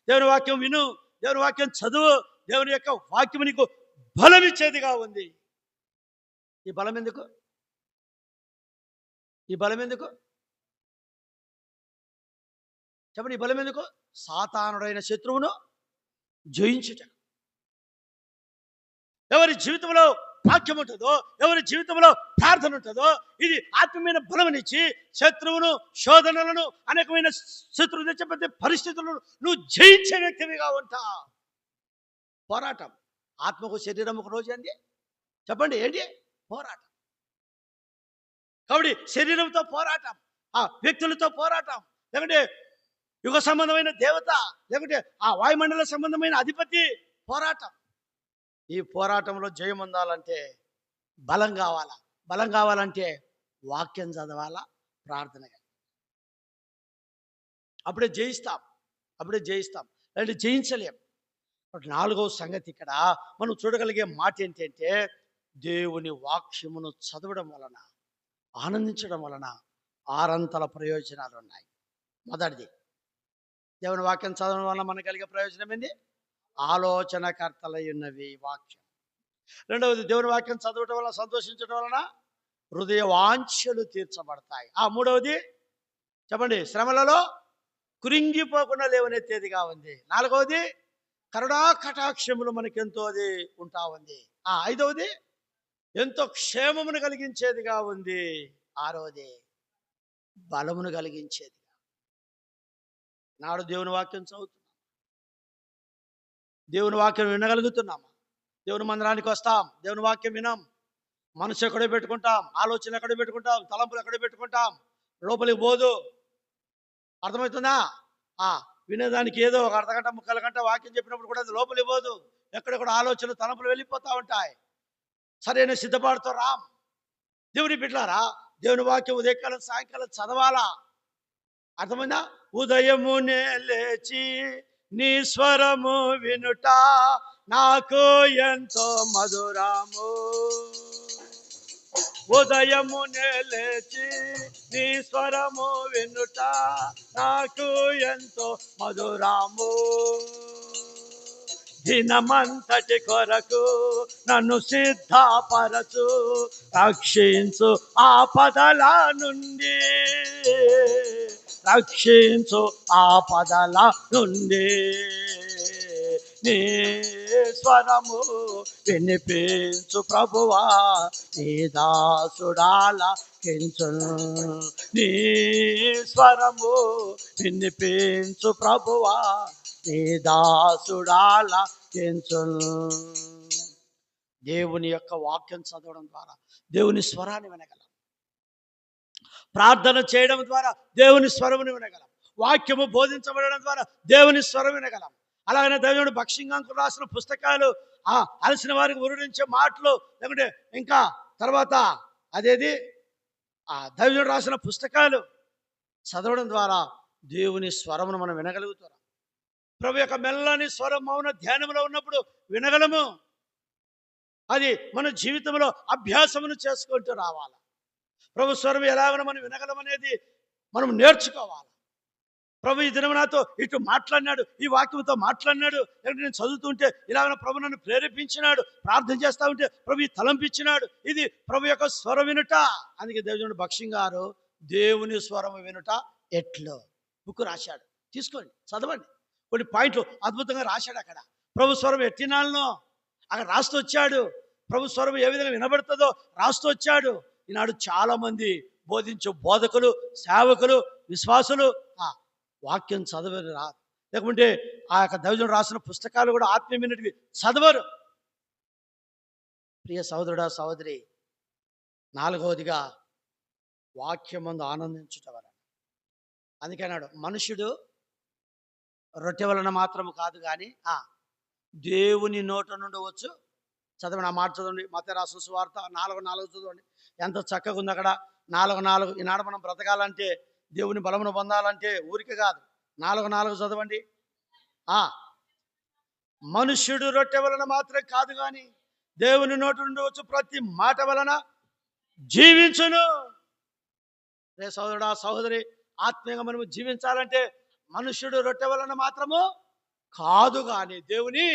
దేవుని వాక్యం విను, దేవుని వాక్యం చదువు. దేవుని యొక్క వాక్యం నీకు బలం ఇచ్చేదిగా ఉంది. ఈ బలం ఎందుకు? చెప్పండి, ఈ బలం ఎందుకు? సాతానుడైన శత్రువును జయించుట. ఎవరి జీవితంలో వాక్యం ఉంటుందో, ఎవరి జీవితంలో ప్రార్థన ఉంటుందో, ఇది ఆత్మీయమైన బలమునిచ్చి శత్రువును, శోధనలను, అనేకమైన శత్రువు తెచ్చే పరిస్థితులను నువ్వు జయించే వ్యక్తివిగా ఉంటా. పోరాటం. ఆత్మకు శరీరముకు రోజు అండి. చెప్పండి, ఏంటి? పోరాటం. కాబట్టి శరీరంతో పోరాటం, వ్యక్తులతో పోరాటం, లేకుంటే యుగ సంబంధమైన దేవత, లేకుంటే వాయుమండల సంబంధమైన అధిపతి పోరాటం. ఈ పోరాటంలో జయం పొందాలంటే బలం కావాలా. బలం కావాలంటే వాక్యం చదవాలా, ప్రార్థన. అప్పుడే జయిస్తాం. అంటే జయించలేం. 4వ సంగతి ఇక్కడ మనం చూడగలిగే మాట ఏంటంటే, దేవుని వాక్యమును చదవడం వలన, ఆనందించడం వలన 6 ప్రయోజనాలు ఉన్నాయి. మొదటిది, దేవుని వాక్యం చదవడం వలన మనకు కలిగే ప్రయోజనం ఏంటి? ఆలోచనకర్తలై ఉన్నవి వాక్యం. రెండవది, దేవుని వాక్యం చదవటం వలన, సంతోషించడం వలన హృదయ వాంఛలు తీర్చబడతాయి. మూడవది చెప్పండి, శ్రమలలో కురింగిపోకుండా లేవనెత్తేదిగా ఉంది. 4వది, కరుణా కటాక్షములు మనకెంతో అది ఉంటా ఉంది. 5వది, ఎంతో క్షేమమును కలిగించేదిగా ఉంది. ఆరోది బలమును కలిగించేది. నాడు దేవుని వాక్యం చదువుతున్నాం, దేవుని వాక్యం వినగలుగుతున్నాం, దేవుని మందిరానికి వస్తాం, దేవుని వాక్యం వినాం, మనసు ఎక్కడో పెట్టుకుంటాం, ఆలోచన ఎక్కడో పెట్టుకుంటాం, తలంపులు ఎక్కడో పెట్టుకుంటాం, లోపలికి పోదు. అర్థమవుతుందా? వినేదానికి ఏదో ఒక అర్ధగంట ముక్కల గంట వాక్యం చెప్పినప్పుడు కూడా అది లోపలికి పోదు. ఎక్కడెక్కడ ఆలోచనలు తలంపులు వెళ్ళిపోతూ ఉంటాయి. సరైన సిద్ధపాటుతో రాం. దేవుని బిడ్డలారా, దేవుని వాక్యం ఉదయకాలం సాయంకాలం చదవాలా. అర్థమైందా? ఉదయమునే లేచి నీ స్వరము వినుట నాకు ఎంతో మధురము. ఉదయమునే లేచి నీ స్వరము వినుట నాకు ఎంతో మధురము. దినమంతటి కొరకు నన్ను సిద్ధపరచు, రక్షించు ఆపదల నుండి, రక్షించు ఆపదల నుండి. నీ స్వరము వినిపించు ప్రభువా, నీ దాసుడాల కించును. నీ స్వరము వినిపించు ప్రభువా, నీ దాసుడాల కించును. దేవుని యొక్క వాక్యం చదవడం ద్వారా దేవుని స్వరాన్ని వినగలం. ప్రార్థన చేయడం ద్వారా దేవుని స్వరమును వినగలం. వాక్యము బోధించబడడం ద్వారా దేవుని స్వరం వినగలం. అలాగనే దేవుడు భక్ష్యంగాంకులు రాసిన పుస్తకాలు, అలసిన వారికి ఉరుడించే మాటలు, లేకుంటే ఇంకా తర్వాత అదేది దైవజనుడు రాసిన పుస్తకాలు చదవడం ద్వారా దేవుని స్వరమును మనం వినగలుగుతాం. ప్రభు యొక్క మెల్లని స్వరం మౌన ధ్యానంలో ఉన్నప్పుడు వినగలము. అది మన జీవితంలో అభ్యాసమును చేసుకుంటూ రావాలి. ప్రభు స్వరం ఎలాగో మనం వినగలమనేది మనం నేర్చుకోవాలి. ప్రభు ఈ దినం నాతో ఇటు మాట్లాడినాడు, ఈ వాక్యంతో మాట్లాడినాడు, లేకపోతే నేను చదువుతుంటే ఇలాగ ప్రభు నన్ను ప్రేరేపించినాడు, ప్రార్థన చేస్తా ఉంటే ప్రభు తలంపించినాడు. ఇది ప్రభు యొక్క స్వరం వినుట. అందుకే దేవుడు భక్ష్యం గారు దేవుని స్వరం వినుట ఎట్లో బుక్ రాశాడు. తీసుకోండి, చదవండి. కొన్ని పాయింట్లు అద్భుతంగా రాశాడు. అక్కడ ప్రభు స్వరం ఎట్టినాళ్ళనో అక్కడ రాస్తూ వచ్చాడు. ప్రభు స్వరం ఏ విధంగా వినబడుతుందో రాస్తూ వచ్చాడు. ఈనాడు చాలా మంది బోధించే బోధకులు, సేవకులు, విశ్వాసులు వాక్యం చదవరు, రాదు. లేకుంటే ఆ యొక్క దైవజనుడు రాసిన పుస్తకాలు కూడా ఆత్మీయమైనవి చదవరు. ప్రియ సహోదరుడా, సహోదరి, నాలుగవదిగా వాక్యమందు ఆనందించుట వలన. అందుకే అన్నాడు, మనుషుడు రొట్టె వలన మాత్రము కాదు కానీ దేవుని నోట నుండి వచ్చు. చదవండి, ఆ మాట చదవండి. మత్తయి రాసిన సువార్త 4:4 చదవండి. ఎంత చక్కగా ఉంది అక్కడ. 4:4. ఈనాడు మనం బ్రతకాలంటే, దేవుని బలమును పొందాలంటే ఊరికే కాదు. 4:4 చదవండి. మనుష్యుడు రొట్టె వలన మాత్రం కాదు కానీ దేవుని నోటి నుండి వచ్చు ప్రతి మాట వలన జీవించును. రే సహోదరుడా, సహోదరి, ఆత్మీయంగా మనము జీవించాలంటే మనుష్యుడు రొట్టె వలన మాత్రము కాదు కానీ దేవుని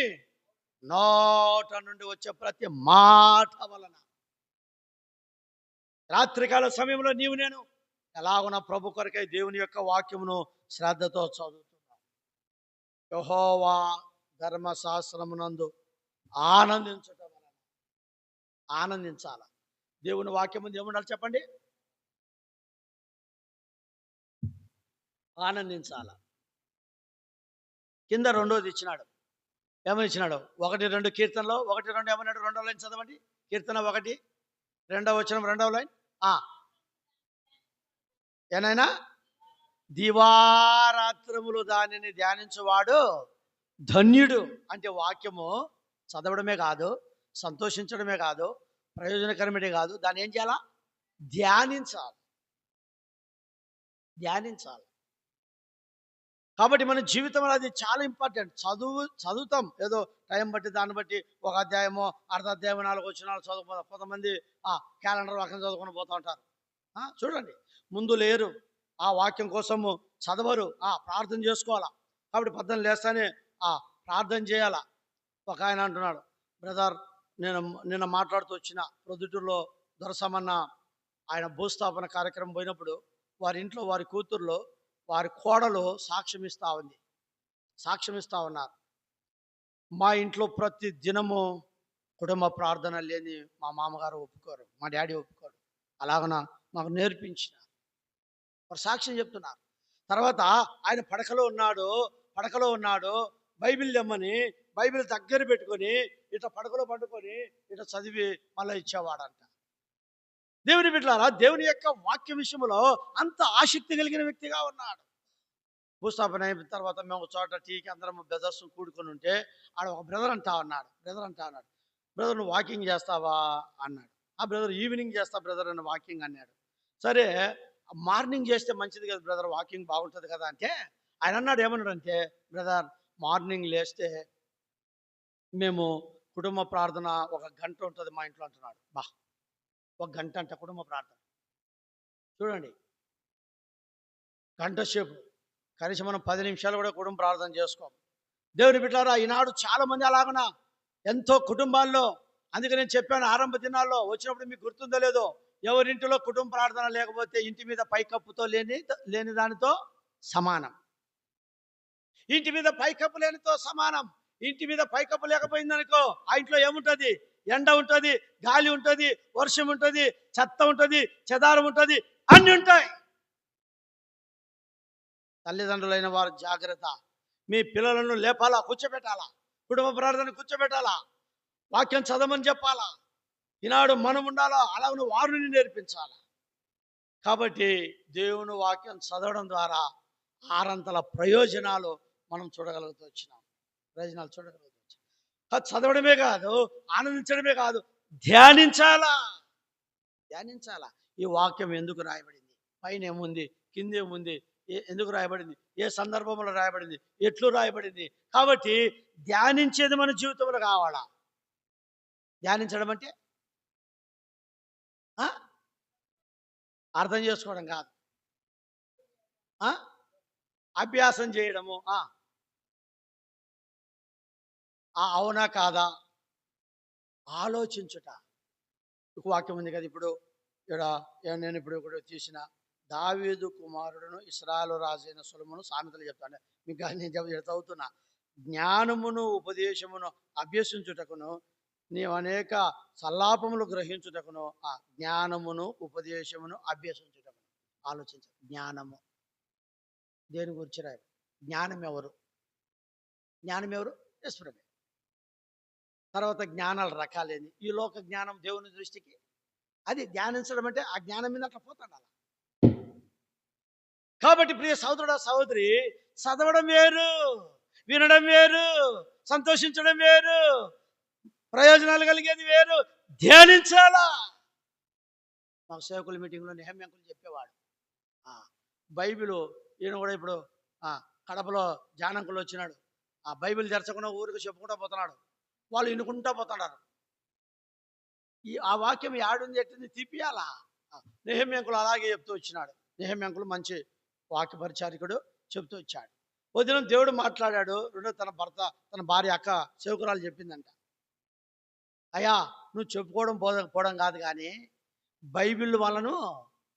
నోట నుండి వచ్చే ప్రతి మాట వలన. రాత్రికాల సమయంలో నీవు నేను ఎలాగున్న ప్రభు కొరకై దేవుని యొక్క వాక్యమును శ్రద్ధతో చదువుతున్నాం. యెహోవా ధర్మశాస్త్రమునందు ఆనందించటం వలన. ఆనందించాల. దేవుని వాక్యం ముందు ఏముండాలి చెప్పండి? ఆనందించాల. కింద రెండోది ఇచ్చినాడు. ఏమని ఇచ్చినాడు? 1-2 కీర్తనలో 1-2 ఏమన్నాడు? 2వ లైన్ చదవండి. కీర్తన 1, 2వ వచనం, 2వ లైన్. ఏనైనా దివారాత్రములు దానిని ధ్యానించువాడు ధన్యుడు. అంటే వాక్యము చదవడమే కాదు, సంతోషించడమే కాదు, ప్రయోజనకరమే కాదు, దాన్ని ఏం చేయాలా? ధ్యానించాలి. ధ్యానించాలి. కాబట్టి మన జీవితంలో అది చాలా ఇంపార్టెంట్. చదువుతాం ఏదో టైం బట్టి, దాన్ని బట్టి ఒక అధ్యాయమో అర్ధ అధ్యాయం 4 వచనాలు చదువుకోవాలి. కొంతమంది క్యాలెండర్ వాక్యం చదువుకొని పోతూ ఉంటారు. చూడండి, ముందు లేరు, ఆ వాక్యం కోసము చదవరు, ప్రార్థన చేసుకోవాలా. కాబట్టి పొద్దున్న లేస్తానే ప్రార్థన చేయాలా. ఒక ఆయన అంటున్నాడు, బ్రదర్, నిన్న మాట్లాడుతూ వచ్చిన ప్రొద్దుటూరులో దొరసమన్న ఆయన భూస్థాపన కార్యక్రమం పోయినప్పుడు వారి ఇంట్లో వారి కూతుర్లో వారి కోడలు సాక్ష్యం ఇస్తా ఉన్నారు. మా ఇంట్లో ప్రతి దినము కుటుంబ ప్రార్థన లేని మా మామగారు ఒప్పుకోరు, మా డాడీ ఒప్పుకోరు. అలాగన మాకు నేర్పించిన వారు సాక్ష్యం చెప్తున్నారు. తర్వాత ఆయన పడకలో ఉన్నాడు, బైబిల్ తెమ్మని బైబిల్ దగ్గర పెట్టుకొని ఇట్లా పడకలో పండుకొని ఇట్లా చదివి మళ్ళీ ఇచ్చేవాడంట. దేవుని బిడ్డలారా, దేవుని యొక్క వాక్య విషయంలో అంత ఆసక్తి కలిగిన వ్యక్తిగా ఉన్నాడు. భూస్థాపన అయిన తర్వాత మేము ఒక చోట టీకి అందరం బ్రదర్స్ కూడుకొని ఉంటే ఆడ ఒక బ్రదర్ అంటా ఉన్నాడు, బ్రదర్ నువ్వు వాకింగ్ చేస్తావా అన్నాడు. ఆ బ్రదర్ ఈవినింగ్ చేస్తా బ్రదర్ అని వాకింగ్ అన్నాడు. సరే మార్నింగ్ చేస్తే మంచిది కదా బ్రదర్, వాకింగ్ బాగుంటుంది కదా అంటే ఆయన అన్నాడు, ఏమన్నాడంటే, బ్రదర్ మార్నింగ్ లేస్తే మేము కుటుంబ ప్రార్థన 1 గంట ఉంటుంది మా ఇంట్లో అంటున్నాడు. 1 గంట అంట కుటుంబ ప్రార్థన. చూడండి, గంట సేపు కనీసం మనం 10 నిమిషాలు కూడా కుటుంబ ప్రార్థన చేసుకోం. దేవుని బిడ్డలారా, ఈనాడు చాలా మంది అలాగన ఎంతో కుటుంబాల్లో, అందుకే నేను చెప్పాను ఆరంభ దినాల్లో వచ్చినప్పుడు, మీకు గుర్తుందో లేదో, ఎవరింటిలో కుటుంబ ప్రార్థన లేకపోతే ఇంటి మీద పైకప్పుతో లేని దానితో సమానం. ఇంటి మీద పైకప్పు లేనితో సమానం. ఇంటి మీద పైకప్పు లేకపోయిందనుకో, ఆ ఇంట్లో ఏముంటుంది? ఎండ ఉంటుంది, గాలి ఉంటుంది, వర్షం ఉంటుంది, చెత్త ఉంటుంది, చెదారం ఉంటుంది, అన్నీ ఉంటాయి. తల్లిదండ్రులైన వారు జాగ్రత్త. మీ పిల్లలను లేపాలా, కూర్చోబెట్టాలా, కుటుంబ ప్రార్థన కూర్చోబెట్టాలా, వాక్యం చదవమని చెప్పాలా. ఈనాడు మనం ఉండాలా, అలాగను వారిని నేర్పించాలా. కాబట్టి దేవుని వాక్యం చదవడం ద్వారా 6 ప్రయోజనాలు మనం చూడగలుగుతున్నాం. చదవడమే కాదు, ఆనందించడమే కాదు, ధ్యానించాలా. ఈ వాక్యం ఎందుకు రాయబడింది, పైన ఏముంది, కింద ఏముంది, ఎందుకు రాయబడింది, ఏ సందర్భంలో రాయబడింది, ఎట్లు రాయబడింది. కాబట్టి ధ్యానించేది మన జీవితంలో కావాలా. ధ్యానించడం అంటే అర్థం చేసుకోవడం కాదు, అభ్యాసం చేయడము. అవునా కాదా ఆలోచించుట. ఒక వాక్యం ఉంది కదా, ఇప్పుడు ఇక్కడ నేను ఇప్పుడు తీసిన దావీదు కుమారుడును ఇశ్రాయేలు రాజైన సొలొమోను సామెతలు చెప్తాను మీకు. నేను చదువుతున్నా, జ్ఞానమును ఉపదేశమును అభ్యసించుటకును నీవు అనేక సల్లాపములు గ్రహించుటకును, ఆ జ్ఞానమును ఉపదేశమును అభ్యసించుటకును. ఆలోచించు, జ్ఞానము దేని గురించి రాయ? జ్ఞానం ఎవరు? ఈశ్వరుడే. తర్వాత జ్ఞానాల రకాలేని, ఈ లోక జ్ఞానం దేవుని దృష్టికి అది ధ్యానించడం అంటే ఆ జ్ఞానం మీద అట్లా పోతాడు అలా. కాబట్టి ప్రియ సహోదరుడా సహోదరి, చదవడం వేరు, వినడం వేరు, సంతోషించడం వేరు, ప్రయోజనాలు కలిగేది వేరు, ధ్యానించాలా. మాకు సేవకుల మీటింగ్లో నెహమ్యాంకులు చెప్పేవాడు, బైబిల్ ఈయన కూడా ఇప్పుడు కడపలో జానంకులు వచ్చినాడు, ఆ బైబిల్ తెరచకుండా ఊరికి చెప్పుకుంటూ పోతున్నాడు, వాళ్ళు ఇనుకుంటూ పోతున్నారు. ఆ వాక్యం యాడుంది ఎట్టింది తీపియాలా. నెహమ్యాంకులు అలాగే చెప్తూ వచ్చినాడు. నెహమ్యాంకులు మంచి వాక్య పరిచారికుడు, చెప్తూ వచ్చాడు. ఓ దినం దేవుడు మాట్లాడాడు. రెండో తన భార్య అక్క సేవకురాలు చెప్పిందంట, అయ్యా నువ్వు చెప్పుకోవడం పోవడం కాదు కానీ బైబిల్ వాళ్ళను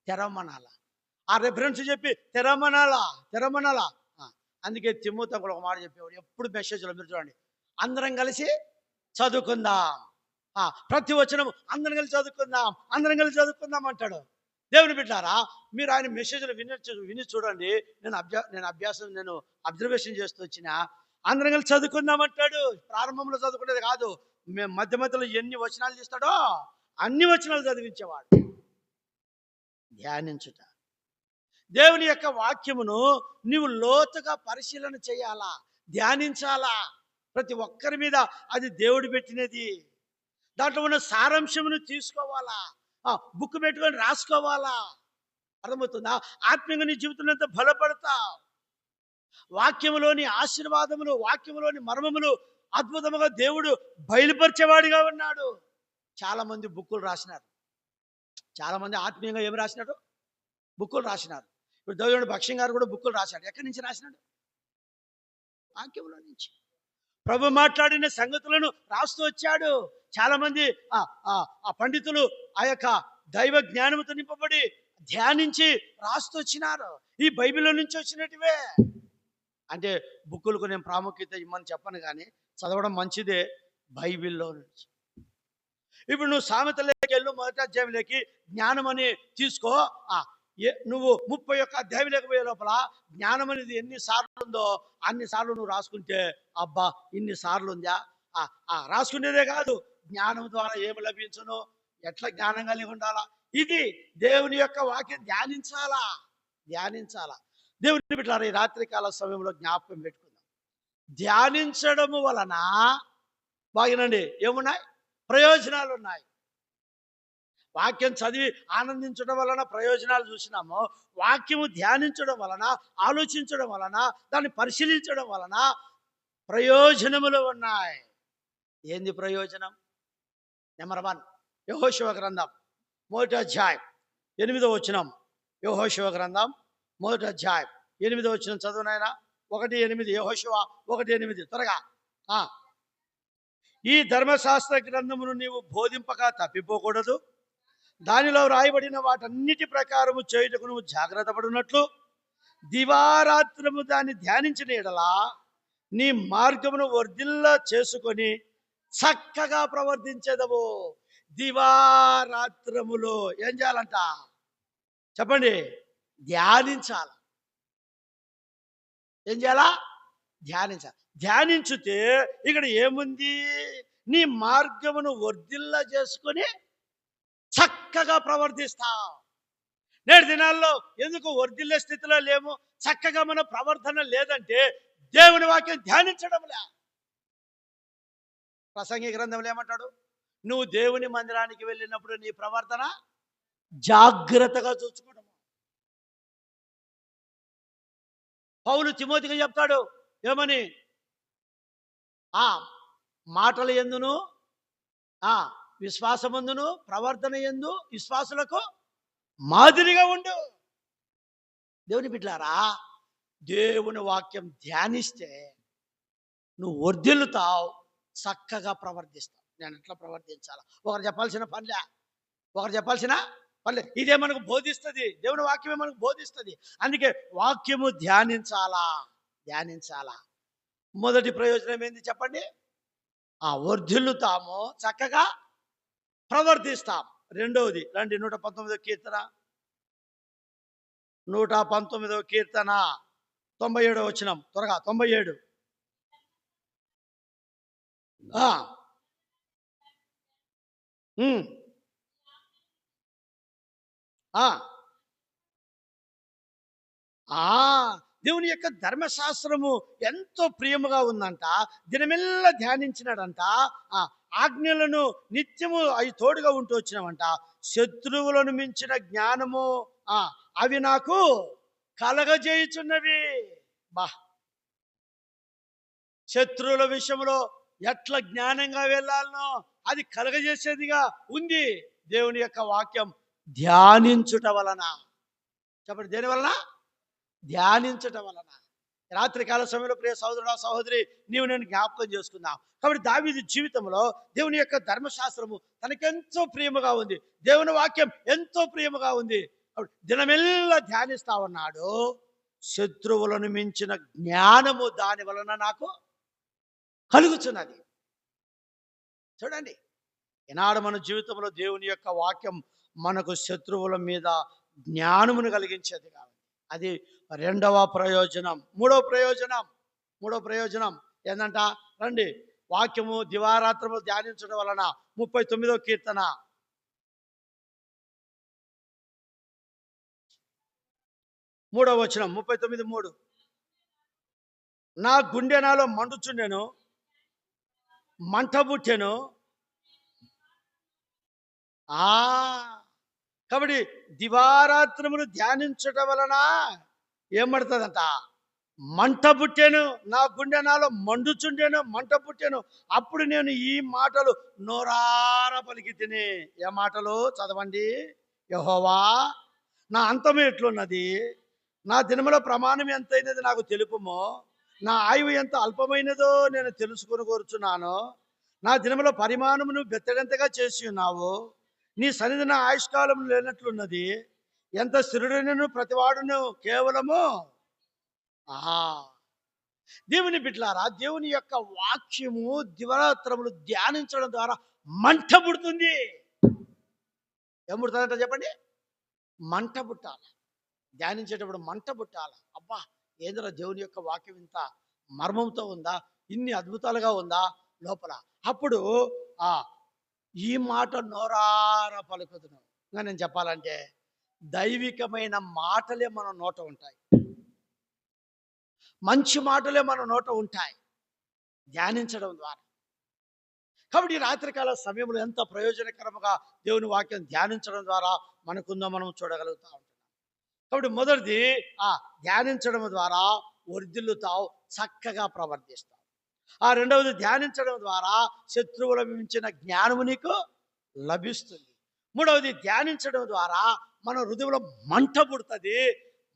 తెరవమనాలా. ఆ రెఫరెన్స్ చెప్పి తెరవమనాలా. అందుకే తిమోతికి ఒక మాట చెప్పేవాడు ఎప్పుడు మెసేజ్లో, మీరు చూడండి, అందరం కలిసి చదువుకుందాం, ప్రతి వచనం అందరం కలిసి చదువుకుందాం అంటాడు. దేవుని బిడ్డారా, మీరు ఆయన మెసేజ్లు విని చూడండి. నేను అబ్జర్వేషన్ చేస్తూ వచ్చిన, అందరం కలిసి చదువుకుందాం అంటాడు. ప్రారంభంలో చదువుకునేది కాదు, మేము మధ్యలో ఎన్ని వచనాలు తీస్తాడో అన్ని వచనాలు చదివించేవాడు. ధ్యానించుట, దేవుని యొక్క వాక్యమును నీవు లోతుగా పరిశీలన చేయాలా, ధ్యానించాలా. ప్రతి ఒక్కరి మీద అది దేవుడు పెట్టినది. దాంట్లో ఉన్న సారాంశమును తీసుకోవాలా, బుక్ పెట్టుకొని రాసుకోవాలా. అర్థమవుతుందా? ఆత్మీయంగా నీ జీవితంలో ఎంత బలపడతావు. వాక్యములోని ఆశీర్వాదములు, వాక్యములోని మర్మములు అద్భుతముగా దేవుడు బయలుపరిచేవాడిగా ఉన్నాడు. చాలా మంది బుక్కులు రాసినారు, చాలా మంది ఆత్మీయంగా ఏమి రాసినాడు, బుక్కులు రాసినారు. ఇప్పుడు దేవుడు భక్ష్యం గారు కూడా బుక్కులు రాశాడు. ఎక్కడి నుంచి రాసినాడు? వాక్యంలో నుంచి. ప్రభు మాట్లాడిన సంగతులను రాస్తూ వచ్చాడు. చాలా మంది ఆ పండితులు ఆ యొక్క దైవ జ్ఞానముతో నింపబడి ధ్యానించి రాస్తూ వచ్చినారు. ఈ బైబిల్లో నుంచి వచ్చినట్టువే. అంటే బుక్కులకు నేను ప్రాముఖ్యత ఇమ్మని చెప్పను, కానీ చదవడం మంచిదే బైబిల్లో నుంచి. ఇప్పుడు నువ్వు సామెతలోకి వెళ్ళు, మొదటి అధ్యాయంలోకి జ్ఞానం అని తీసుకో. నువ్వు 31 అధ్యాయంలోకి పోయే లోపల జ్ఞానం అనేది ఎన్ని సార్లు ఉందో అన్ని సార్లు నువ్వు రాసుకుంటే, అబ్బా ఇన్ని సార్లు ఉందా, రాసుకునేదే కాదు, జ్ఞానం ద్వారా ఏమి లభించును, ఎట్లా జ్ఞానం కలిగి ఉండాలా, ఇది దేవుని యొక్క వాక్యం ధ్యానించాలా. దేవుని బిడ్డలారా, ఈ రాత్రికాల సమయంలో జ్ఞాపకం పెట్టుకుందాం. ధ్యానించడము వలన బాగినండి ఏమున్నాయి, ప్రయోజనాలు ఉన్నాయి. వాక్యం చదివి ఆనందించడం వలన ప్రయోజనాలు చూసినాము. వాక్యము ధ్యానించడం వలన, ఆలోచించడం వలన, దాన్ని పరిశీలించడం వలన ప్రయోజనములు ఉన్నాయి. ఏంది ప్రయోజనం? నెంబర్ 1, యెహోషువ గ్రంథం 1వ అధ్యాయం 8వ వచనం. యెహోషువ గ్రంథం 1వ అధ్యాయం 8వ వచనం చదువునైనా. 1:8, యెహోషువ 1:8 త్వరగా. ఈ ధర్మశాస్త్ర గ్రంథమును నీవు బోధింపక తప్పిపోకూడదు. దానిలో రాయబడిన వాటన్నిటి ప్రకారము చేయుటకు నువ్వు జాగ్రత్త పడినట్లు దివారాత్రము దాన్ని ధ్యానించిన ఎడల నీ మార్గమును వర్ధిల్ల చేసుకొని చక్కగా ప్రవర్తించేదవు. దివారాత్రములో ఏం చేయాలంట చెప్పండి? ధ్యానించాలి. ఏం చేయాలా? ధ్యానించాలి. ధ్యానించితే ఇక్కడ ఏముంది? నీ మార్గమును వర్ధిల్ల చేసుకొని చక్కగా ప్రవర్తిస్తావు. నేటి దినాల్లో ఎందుకు వర్ధిల్లే స్థితిలో లేము, చక్కగా మన ప్రవర్తన లేదంటే దేవుని వాక్యం ధ్యానించడంలే. ప్రసంగి గ్రంథంలో ఏమంటాడు? నువ్వు దేవుని మందిరానికి వెళ్ళినప్పుడు నీ ప్రవర్తన జాగ్రత్తగా చూసుకోవడం. పౌలు తిమోతికి చెప్తాడు ఏమని? మాటల యందును విశ్వాసమందును ప్రవర్తన యందు విశ్వాసులకు మాదిరిగా ఉండు. దేవుని బిడ్డలారా, దేవుని వాక్యం ధ్యానిస్తే నువ్వు వర్ధిల్లుతావు, చక్కగా ప్రవర్తిస్తావు. నేను ఎట్లా ప్రవర్తించాలా ఒకరు చెప్పాల్సిన పనిలే. ఇదే మనకు బోధిస్తుంది, దేవుని వాక్యమే మనకు బోధిస్తుంది. అందుకే వాక్యము ధ్యానించాలా. మొదటి ప్రయోజనం ఏంది చెప్పండి? వర్ధిల్లుతాము, చక్కగా ప్రవర్తిస్తాం. రెండవది రండి, 119వ కీర్తన 97వ వచనం త్వరగా. 97. దేవుని యొక్క ధర్మశాస్త్రము ఎంతో ప్రియముగా ఉందంట. దినమెల్లా ధ్యానించినాడంట. ఆజ్ఞలను నిత్యము అవి తోడుగా ఉంటూ వచ్చినామంట. శత్రువులను మించిన జ్ఞానము అవి నాకు కలగజేయుచున్నవి. శత్రువుల విషయంలో ఎట్లా జ్ఞానంగా వెళ్ళాలనో అది కలగజేసేదిగా ఉంది దేవుని యొక్క వాక్యం ధ్యానించుట వలన. చెప్పండి, దేని వలన? ధ్యానించటం వలన. రాత్రికాల సమయంలో ప్రియ సహోదరుడా సహోదరి, నీవు నేను జ్ఞాపకం చేసుకుందాం. కాబట్టి దావీదు జీవితంలో దేవుని యొక్క ధర్మశాస్త్రము తనకెంతో ప్రియముగా ఉంది, దేవుని వాక్యం ఎంతో ప్రియముగా ఉంది. దినమెల్లా ధ్యానిస్తా ఉన్నాడు. శత్రువులను మించిన జ్ఞానము దాని వలన నాకు కలుగుతున్నది. చూడండి, ఈనాడు మన జీవితంలో దేవుని యొక్క వాక్యం మనకు శత్రువుల మీద జ్ఞానమును కలిగించేది కాదు. అది రెండవ ప్రయోజనం. మూడవ ప్రయోజనం ఏంటంట? రండి, వాక్యము దివారాత్రము ధ్యానించడం వలన 39వ కీర్తన 3వ వచనం. 39:3. నా గుండె నాలో మండుచుండెను, మంట పుట్టెను. కాబట్టి దివారాత్రములు ధ్యానించటం వలన ఏమడుతుందంట? మంట పుట్టెను. నా గుండె నాలో మండుచుండెను, మంట పుట్టెను. అప్పుడు నేను ఈ మాటలు నోరార పలికి తిని. ఏ మాటలు? చదవండి. యెహోవా, నా అంతం ఎట్లున్నది? నా దినముల ప్రమాణం ఎంతైనది నాకు తెలుపుము. నా ఆయువు ఎంత అల్పమైనదో నేను తెలుసుకొని కోరుచున్నాను. నా దినముల పరిమాణమును బెత్తడంతగా చేసి ఉన్నావు. నీ సన్నిధి నా ఆయుష్కాలం లేనట్లున్నది. ఎంత స్థిరుడైనను ప్రతివాడును కేవలము. దేవుని బిడ్డలారా, దేవుని యొక్క వాక్యము దివారాత్రములు ధ్యానించడం ద్వారా మంట పుడుతుంది. ఏం పుడుతుందంట చెప్పండి? మంట పుట్టాలి. ధ్యానించేటప్పుడు మంట పుట్టాలి. అబ్బా, ఏంద్ర దేవుని యొక్క వాక్యం ఇంత మర్మంతో ఉందా, ఇన్ని అద్భుతాలుగా ఉందా లోపల. అప్పుడు ఆ ఈ మాట నోరార పలుకుదును. ఇంకా నేను చెప్పాలంటే దైవికమైన మాటలే మన నోట ఉంటాయి, మంచి మాటలే మన నోట ఉంటాయి ధ్యానించడం ద్వారా. కాబట్టి ఈ రాత్రికాల సమయంలో ఎంత ప్రయోజనకరముగా దేవుని వాక్యం ధ్యానించడం ద్వారా మనకుందో మనం చూడగలుగుతా ఉంటాం. కాబట్టి మొదటిది, ధ్యానించడం ద్వారా వర్ధిల్లుతావు, చక్కగా ప్రవర్తిస్తావు. రెండవది, ధ్యానించడం ద్వారా శత్రువుల మించిన జ్ఞానము నీకు లభిస్తుంది. మూడవది, ధ్యానించడం ద్వారా మన హృదయంలో మంట పుడుతుంది,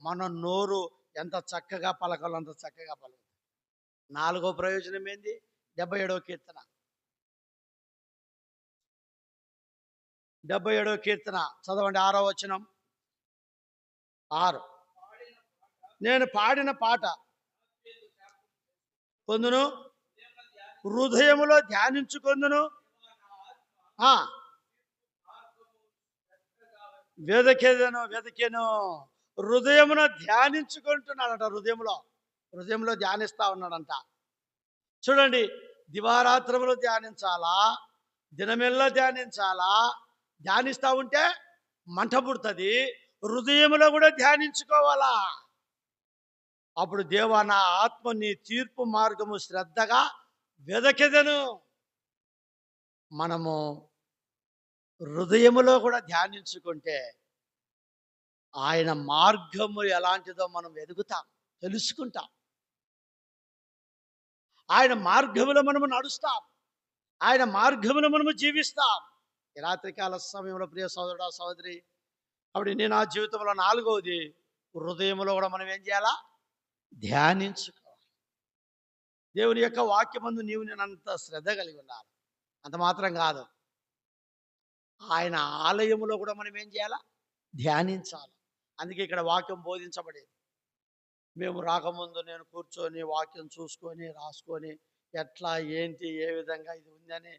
మన నోరు ఎంత చక్కగా పలకాలో అంత చక్కగా పలుకుతుంది. నాలుగో ప్రయోజనం ఏంది? 77వ కీర్తన 77వ కీర్తన చదవండి, 6వ వచనం. 6. నేను పాడిన పాట పొందును, హృదయములో ధ్యానించుకొందును. వెదకెను హృదయమున ధ్యానించుకుంటున్నాడంట. హృదయంలో ధ్యానిస్తా ఉన్నాడంట. చూడండి, దివారాత్రములు ధ్యానించాలా, దినమెల్లా ధ్యానించాలా. ధ్యానిస్తా ఉంటే మంట పుడుతుంది, హృదయంలో కూడా ధ్యానించుకోవాలా. అప్పుడు దేవా, నా ఆత్మ నీ తీర్పు మార్గము శ్రద్ధగా వెదకెదను. మనము హృదయములో కూడా ధ్యానించుకుంటే ఆయన మార్గము ఎలాంటిదో మనం ఎదుగుతాం, తెలుసుకుంటాం. ఆయన మార్గములో మనము నడుస్తాం, ఆయన మార్గములో మనము జీవిస్తాం. ఈ రాత్రికాల సమయంలో ప్రియ సోదరుడా, సోదరి, కాబట్టి నేను నా జీవితంలో 4వది, హృదయంలో కూడా మనం ఏం చేయాలా? ధ్యానించుకోవాలి. దేవుని యొక్క వాక్యమందు నీవు నేనంత శ్రద్ధ కలిగి ఉండాలి. అంత మాత్రం కాదు, ఆయన ఆలయములో కూడా మనం ఏం చేయాలా? ధ్యానించాలి. అందుకే ఇక్కడ వాక్యం బోధించబడేది. మేము రాకముందు నేను కూర్చొని వాక్యం చూసుకొని రాసుకొని ఎట్లా ఏంటి ఏ విధంగా ఇది ఉందని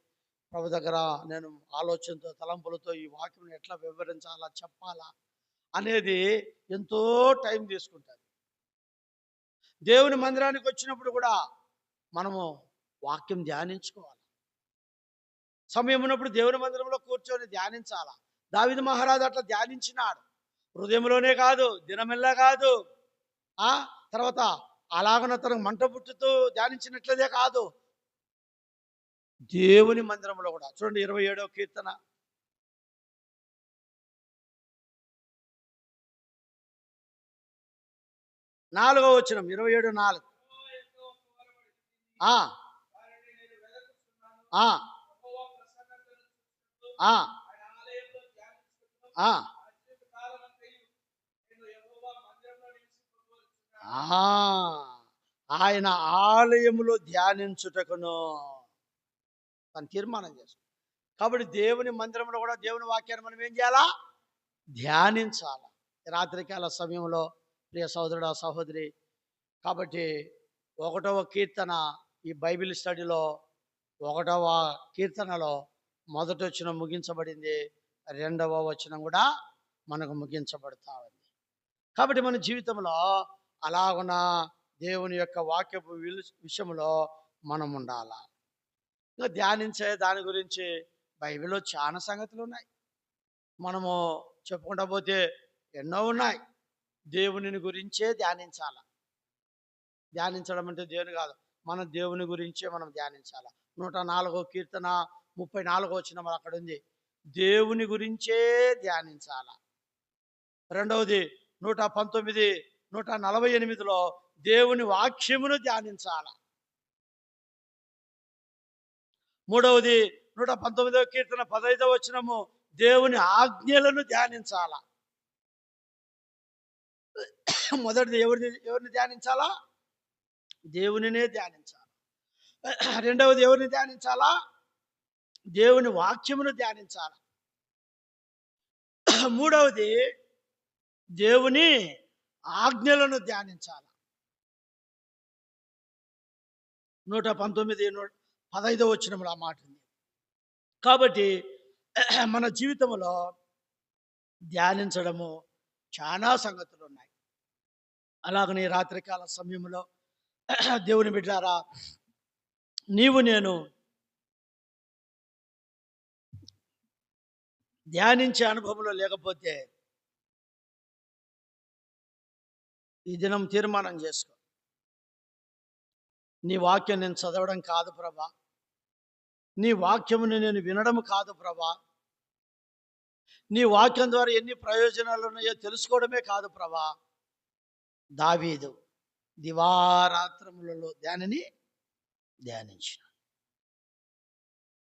ప్రభు దగ్గర నేను ఆలోచనతో తలంపులతో ఈ వాక్యం ఎట్లా వివరించాలా, చెప్పాలా అనేది ఎంతో టైం తీసుకుంటుంది. దేవుని మందిరానికి వచ్చినప్పుడు కూడా మనము వాక్యం ధ్యానించుకోవాలి. సమయం ఉన్నప్పుడు దేవుని మందిరంలో కూర్చొని ధ్యానించాలా. దావీదు మహారాజు అట్లా ధ్యానించినాడు. హృదయంలోనే కాదు, దినమెల్లా కాదు, తర్వాత అలాగన తనకు మంట పుట్టుతూ ధ్యానించినట్లదే కాదు, దేవుని మందిరంలో కూడా. చూడండి, 27వ కీర్తన 4వ వచనం. 27:4. ఆయన ఆలయములో ధ్యానించుటకును తను తీర్మానం చేస్తాడు. కాబట్టి దేవుని మందిరంలో కూడా దేవుని వాక్యాన్ని మనం ఏం చేయాలా? ధ్యానించాలి. రాత్రికాల సమయంలో ప్రియ సోదరుడా, సహోదరి, కాబట్టి 1వ కీర్తన ఈ బైబిల్ స్టడీలో 1వ కీర్తనలో మొదటి వచనం ముగించబడింది, 2వ వచనం కూడా మనకు ముగించబడతా ఉంది. కాబట్టి మన జీవితంలో అలాగున దేవుని యొక్క వాక్యపు విషయంలో మనం ఉండాలా. ఇంకా ధ్యానించే దాని గురించి బైబిల్లో చాలా సంగతులు ఉన్నాయి, మనము చెప్పుకుంటా పోతే ఎన్నో ఉన్నాయి. దేవుని గురించే ధ్యానించాల. ధ్యానించడం అంటే దేవుని కాదు, మన దేవుని గురించే మనం ధ్యానించాల. 104వ కీర్తన 34వ వచనం అక్కడ ఉంది, దేవుని గురించే ధ్యానించాల. రెండవది 119, 148లో దేవుని వాక్యమును ధ్యానించాల. మూడవది 119వ కీర్తన 15వ వచనము, దేవుని ఆజ్ఞలను ధ్యానించాల. మొదటిది ఎవరిని ధ్యానించాలా? దేవునినే ధ్యానించాలి. రెండవది ఎవరిని ధ్యానించాలా? దేవుని వాక్యమును ధ్యానించాల. మూడవది దేవుని ఆజ్ఞలను ధ్యానించాల. 119, 15వ వచనంలో ఆ మాట ఉంది. కాబట్టి మన జీవితంలో ధ్యానించడము చాలా సంగతులు ఉన్నాయి. అలాగనే ఈ రాత్రికాల సమయంలో దేవుని బిడ్డారా, నీవు నేను ధ్యానించే అనుభవంలో లేకపోతే ఈ దినం తీర్మానం చేసుకో. నీ వాక్యం నేను చదవడం కాదు ప్రభా, నీ వాక్యముని నేను వినడం కాదు ప్రభా, నీ వాక్యం ద్వారా ఎన్ని ప్రయోజనాలు ఉన్నాయో తెలుసుకోవడమే కాదు ప్రభా. దావీదు దివారాత్రములలో దానిని ధ్యానించిన.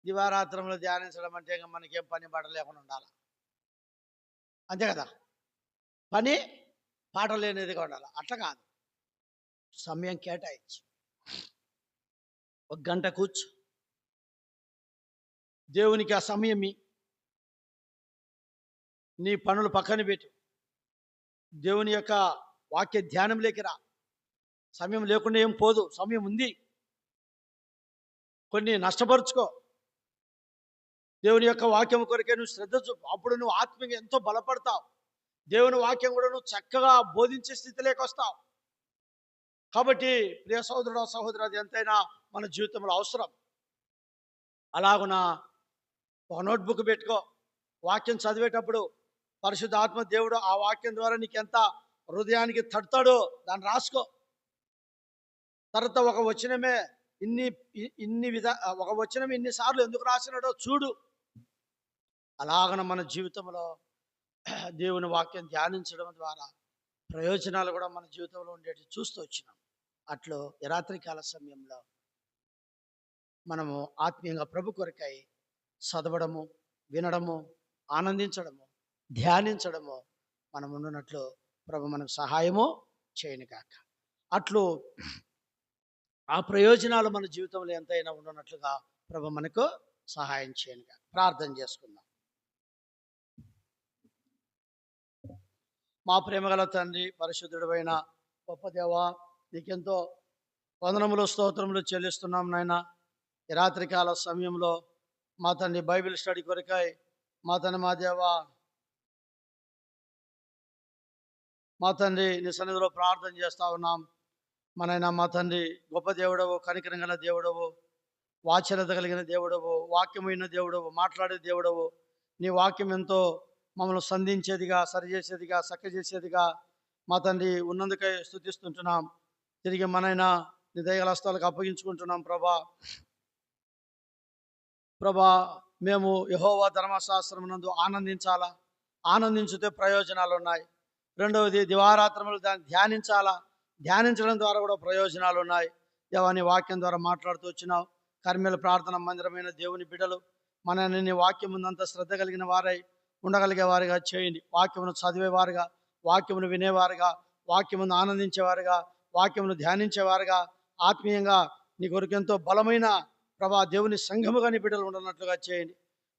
దివారాత్రంలో ధ్యానించడం అంటే ఇంకా మనకేం పని పాట లేకుండా ఉండాలి, అంతే కదా. పని పాట లేనిదిగా ఉండాలి, అట్లా కాదు. సమయం కేటాయించి 1 గంట కూర్చో, దేవునికి ఆ సమయం నీ పనులు పక్కన పెట్టు, దేవుని యొక్క వాక్య ధ్యానంలోకి రా. సమయం లేకుండా ఏం పోదు, సమయం ఉంది. కొన్ని నష్టపరుచుకో, దేవుని యొక్క వాక్యం కొరకే నువ్వు శ్రద్ధ చూపు. అప్పుడు నువ్వు ఆత్మీయంగా ఎంతో బలపడతావు. దేవుని వాక్యం కూడా నువ్వు చక్కగా బోధించే స్థితిలోకి వస్తావు. కాబట్టి ప్రియ సహోదరుడు సహోదరు, అది ఎంతైనా మన జీవితంలో అవసరం. అలాగున ఒక నోట్బుక్ పెట్టుకో, వాక్యం చదివేటప్పుడు పరిశుద్ధ ఆత్మ దేవుడు ఆ వాక్యం ద్వారా నీకు ఎంత హృదయానికి తడతాడో దాన్ని రాసుకో. తర్వాత ఒక వచనమే ఒక వచనం ఇన్నిసార్లు ఎందుకు రాసినాడో చూడు. అలాగన మన జీవితంలో దేవుని వాక్యం ధ్యానించడం ద్వారా ప్రయోజనాలు కూడా మన జీవితంలో ఉండేవి చూస్తూ వచ్చినాం. అట్లో ఈ రాత్రికాల సమయంలో మనము ఆత్మీయంగా ప్రభు కొరకై చదవడము, వినడము, ఆనందించడము, ధ్యానించడము మనం ఉన్నట్లు ప్రభు మనకు సహాయము చేయను కాక. అట్లు ఆ ప్రయోజనాలు మన జీవితంలో ఎంతైనా ఉన్నట్లుగా ప్రభు మనకు సహాయం చేయను కాక. ప్రార్థన చేసుకుందాం. మా ప్రేమగల తండ్రి, పరిశుద్ధుడైన గొప్ప దేవా, నీకెంతో వందనములు స్తోత్రములు చెల్లిస్తున్నాం నాయన. ఈ రాత్రికాల సమయంలో మా తండ్రి బైబిల్ స్టడీ కొరకై మా తండ్రి మా దేవా, మా తండ్రి నీ సన్నిధిలో ప్రార్థన చేస్తా ఉన్నాం. మనైనా మా తండ్రి గొప్ప దేవుడవు, కనికరం గల దేవుడవు, వాత్సల్యత కలిగిన దేవుడవు, వాక్యమైన దేవుడవు, మాట్లాడే దేవుడవు. నీ వాక్యం ఎంతో మమ్మల్ని సంధించేదిగా, సరిచేసేదిగా, చక్కచేసేదిగా మా తండ్రి ఉన్నందుకై స్తుతిస్తుంటున్నాం. తిరిగి మనైనా నీ దయగల హస్తాలకు అప్పగించుకుంటున్నాం ప్రభా. మేము యెహోవా ధర్మశాస్త్రం నందు ఆనందించాలా, ఆనందించితే ప్రయోజనాలు ఉన్నాయి. రెండవది, దివారాత్రములు దాన్ని ధ్యానించాలా, ధ్యానించడం ద్వారా కూడా ప్రయోజనాలు ఉన్నాయి. దేవాని వాక్యం ద్వారా మాట్లాడుతూ వచ్చినావు. కర్మేల ప్రార్థన మందిరమైన దేవుని బిడ్డలు మనని నీ వాక్యం ముందంత శ్రద్ధ కలిగిన వారై ఉండగలిగే వారిగా చేయండి. వాక్యమును చదివేవారుగా, వాక్యమును వినేవారుగా, వాక్యమును ఆనందించేవారుగా, వాక్యమును ధ్యానించేవారుగా, ఆత్మీయంగా నీ కొరకు ఎంతో బలమైన ప్రభా దేవుని సంఘముగా నీ బిడ్డలు ఉండనట్లుగా చేయండి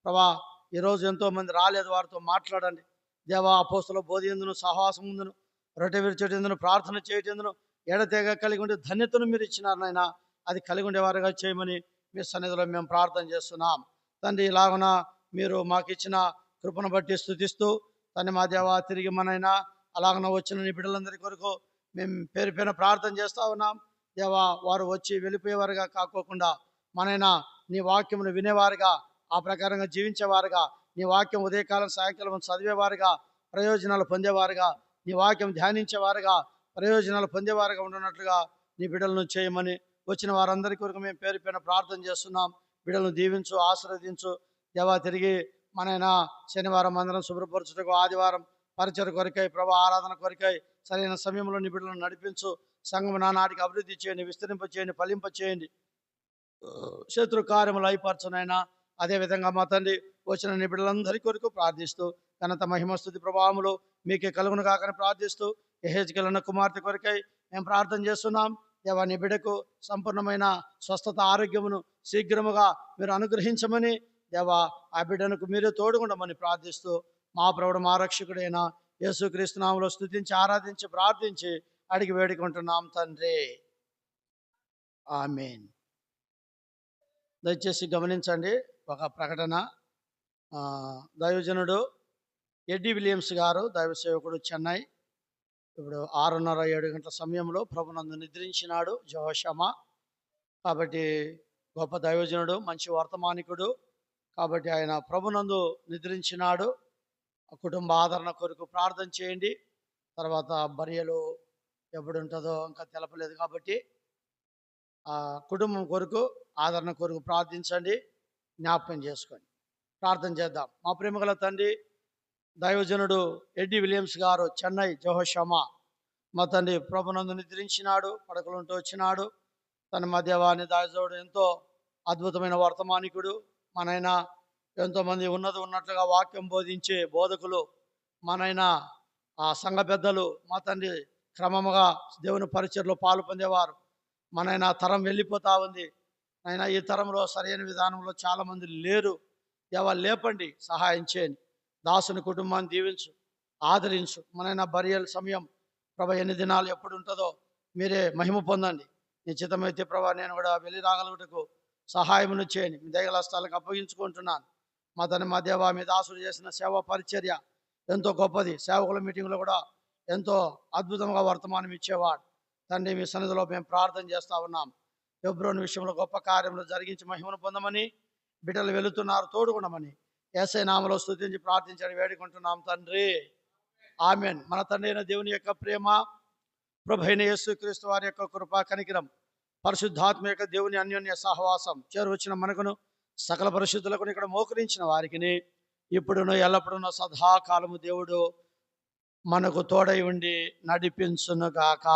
ప్రభా. ఈరోజు ఎంతోమంది రాలేదు, వారితో మాట్లాడండి దేవా. అపోస్తల బోధ ఎందును, సహవాసం ముందును, రొట్టె విరిచేటందును, ప్రార్థన చేయటందును ఎడతెగ కలిగి ఉండే ధన్యతను మీరు ఇచ్చినారు నాయన. అది కలిగి ఉండేవారుగా చేయమని మీ సన్నిధిలో మేము ప్రార్థన చేస్తున్నాం తండ్రి. ఇలాగున మీరు మాకు ఇచ్చిన కృపను బట్టి స్తుతిస్తూ తండ్రి మా దేవా, తిరిగి మనైనా అలాగన వచ్చిన నీ బిడ్డలందరి కొరకు మేము పేరు పైన ప్రార్థన చేస్తూ ఉన్నాం దేవా. వారు వచ్చి వెళ్ళిపోయేవారుగా కాకోకుండా మనైనా నీ వాక్యమును వినేవారుగా, ఆ ప్రకారంగా జీవించేవారుగా, నీ వాక్యం ఉదయకాలం సాయంకాలం చదివేవారుగా, ప్రయోజనాలు పొందేవారుగా, నీ వాక్యం ధ్యానించేవారుగా, ప్రయోజనాలు పొందేవారుగా ఉండనట్లుగా నీ బిడ్డలను చేయమని వచ్చిన వారందరి కొరకు మేము పేరు పైన ప్రార్థన చేస్తున్నాం. బిడ్డలను దీవించు, ఆశీర్వదించు దేవా. తిరిగి మనైనా శనివారం అందరం శుభ్రపరచుటకు, ఆదివారం పరిచయ కొరకై ప్రభా, ఆరాధన కొరకై సరైన సమయంలో నీ బిడ్డలను నడిపించు. సంఘం నానాటికి అభివృద్ధి చేయండి, విస్తరింప చేయండి, ఫలింప చేయండి, శత్రు కార్యములు అయిపరచునైనా. అదేవిధంగా మా తండ్రి వచ్చిన నీ బిడ్డలందరి కొరకు ప్రార్థిస్తూ ఘనత మహిమస్తుతి ప్రభావములు మీకే కలుగును కాకని ప్రార్థిస్తూ యెహెజ్కేలు కుమార్తె కొరకై మేము ప్రార్థన చేస్తున్నాం దేవా. నీ బిడ్డకు సంపూర్ణమైన స్వస్థత, ఆరోగ్యమును శీఘ్రముగా మీరు అనుగ్రహించమని దేవా, ఆ బిడ్డకు మీరే తోడుగుండమని ప్రార్థిస్తూ మా ప్రభువు మా రక్షకుడైన యేసుక్రీస్తు నామములో స్తుతించి ఆరాధించి ప్రార్థించి అడిగి వేడుకుంటున్నాం తండ్రి. ఆమేన్. దయచేసి గమనించండి, ఒక ప్రకటన. దైవజనుడు ఎడ్డి విలియమ్స్ గారు, దైవ సేవకుడు, చెన్నై. ఇప్పుడు 6:30, 7 గంటల సమయంలో ప్రభునందు నిద్రించినాడు జెహోషామా. కాబట్టి గొప్ప దైవజనుడు, మంచి వర్తమానికుడు. కాబట్టి ఆయన ప్రభునందు నిద్రించినాడు. కుటుంబ ఆదరణ కొరకు ప్రార్థన చేయండి. తర్వాత బరియలు ఎప్పుడు ఉంటుందో ఇంకా తెలపలేదు కాబట్టి ఆ కుటుంబం కొరకు, ఆదరణ కొరకు ప్రార్థించండి, జ్ఞాపకం చేసుకోండి. ప్రార్థన చేద్దాం. మా ప్రేమగల తండ్రి, దైవజనుడు ఎడ్డి విలియమ్స్ గారు, చెన్నై, జెహోషామా. మా తండ్రి ప్రభునందు నిద్రించినాడు, పడకలుంటూ వచ్చినాడు. తన మధ్యవాణి దాయజోడు ఎంతో అద్భుతమైన వర్తమానికుడు. మనైనా ఎంతోమంది ఉన్నట్లుగా వాక్యం బోధించే బోధకులు, మనైనా ఆ సంఘ పెద్దలు, మా తండ్రి క్రమముగా దేవుని పరిచయలో పాలు పొందేవారు. మనైనా తరం వెళ్ళిపోతా ఉంది. అయినా ఈ తరంలో సరైన విధానంలో చాలామంది లేరు. ఎవరు లేపండి, సహాయం చేయండి. దాసుని కుటుంబాన్ని దీవించు, ఆదరించు. మనైనా బరియల్ సమయం ప్రభా ఎన్ని దినాలు ఎప్పుడు ఉంటుందో మీరే మహిమ పొందండి. నిశ్చితమైతే ప్రభా నేను కూడా వెళ్ళి రాగలుగుటకు సహాయమును చేయండి. మీ దయగల స్థలాలకు అప్పగించుకుంటున్నాను. మా తన మా దేవా, మీ దాసుడు చేసిన సేవా పరిచర్య ఎంతో గొప్పది. సేవకుల మీటింగ్లో కూడా ఎంతో అద్భుతంగా వర్తమానం ఇచ్చేవాడు. తండ్రి, మీ సన్నిధిలో మేము ప్రార్థన చేస్తూ ఉన్నాం. హెబ్రోను విషయంలో గొప్ప కార్యములు జరిగించి మహిమను పొందమని, బిడ్డలు వెళుతున్నారు, తోడుకున్నామని యేసయ్య నామములో స్తుతించి ప్రార్థించడం వేడుకుంటున్నాం తండ్రి. ఆమేన్. మన తండ్రి అయిన దేవుని యొక్క ప్రేమ, ప్రభువైన యేసుక్రీస్తు వారి యొక్క కృప, కనికరం, పరిశుద్ధాత్మ యొక్క దేవుని అన్యోన్య సహవాసం చేరువచ్చిన మనకును, సకల పరిశుద్ధులకు ఇక్కడ మోకరించిన వారికి ఇప్పుడును ఎల్లప్పుడూ సదాకాలము దేవుడు మనకు తోడై ఉండి నడిపించునుగాక.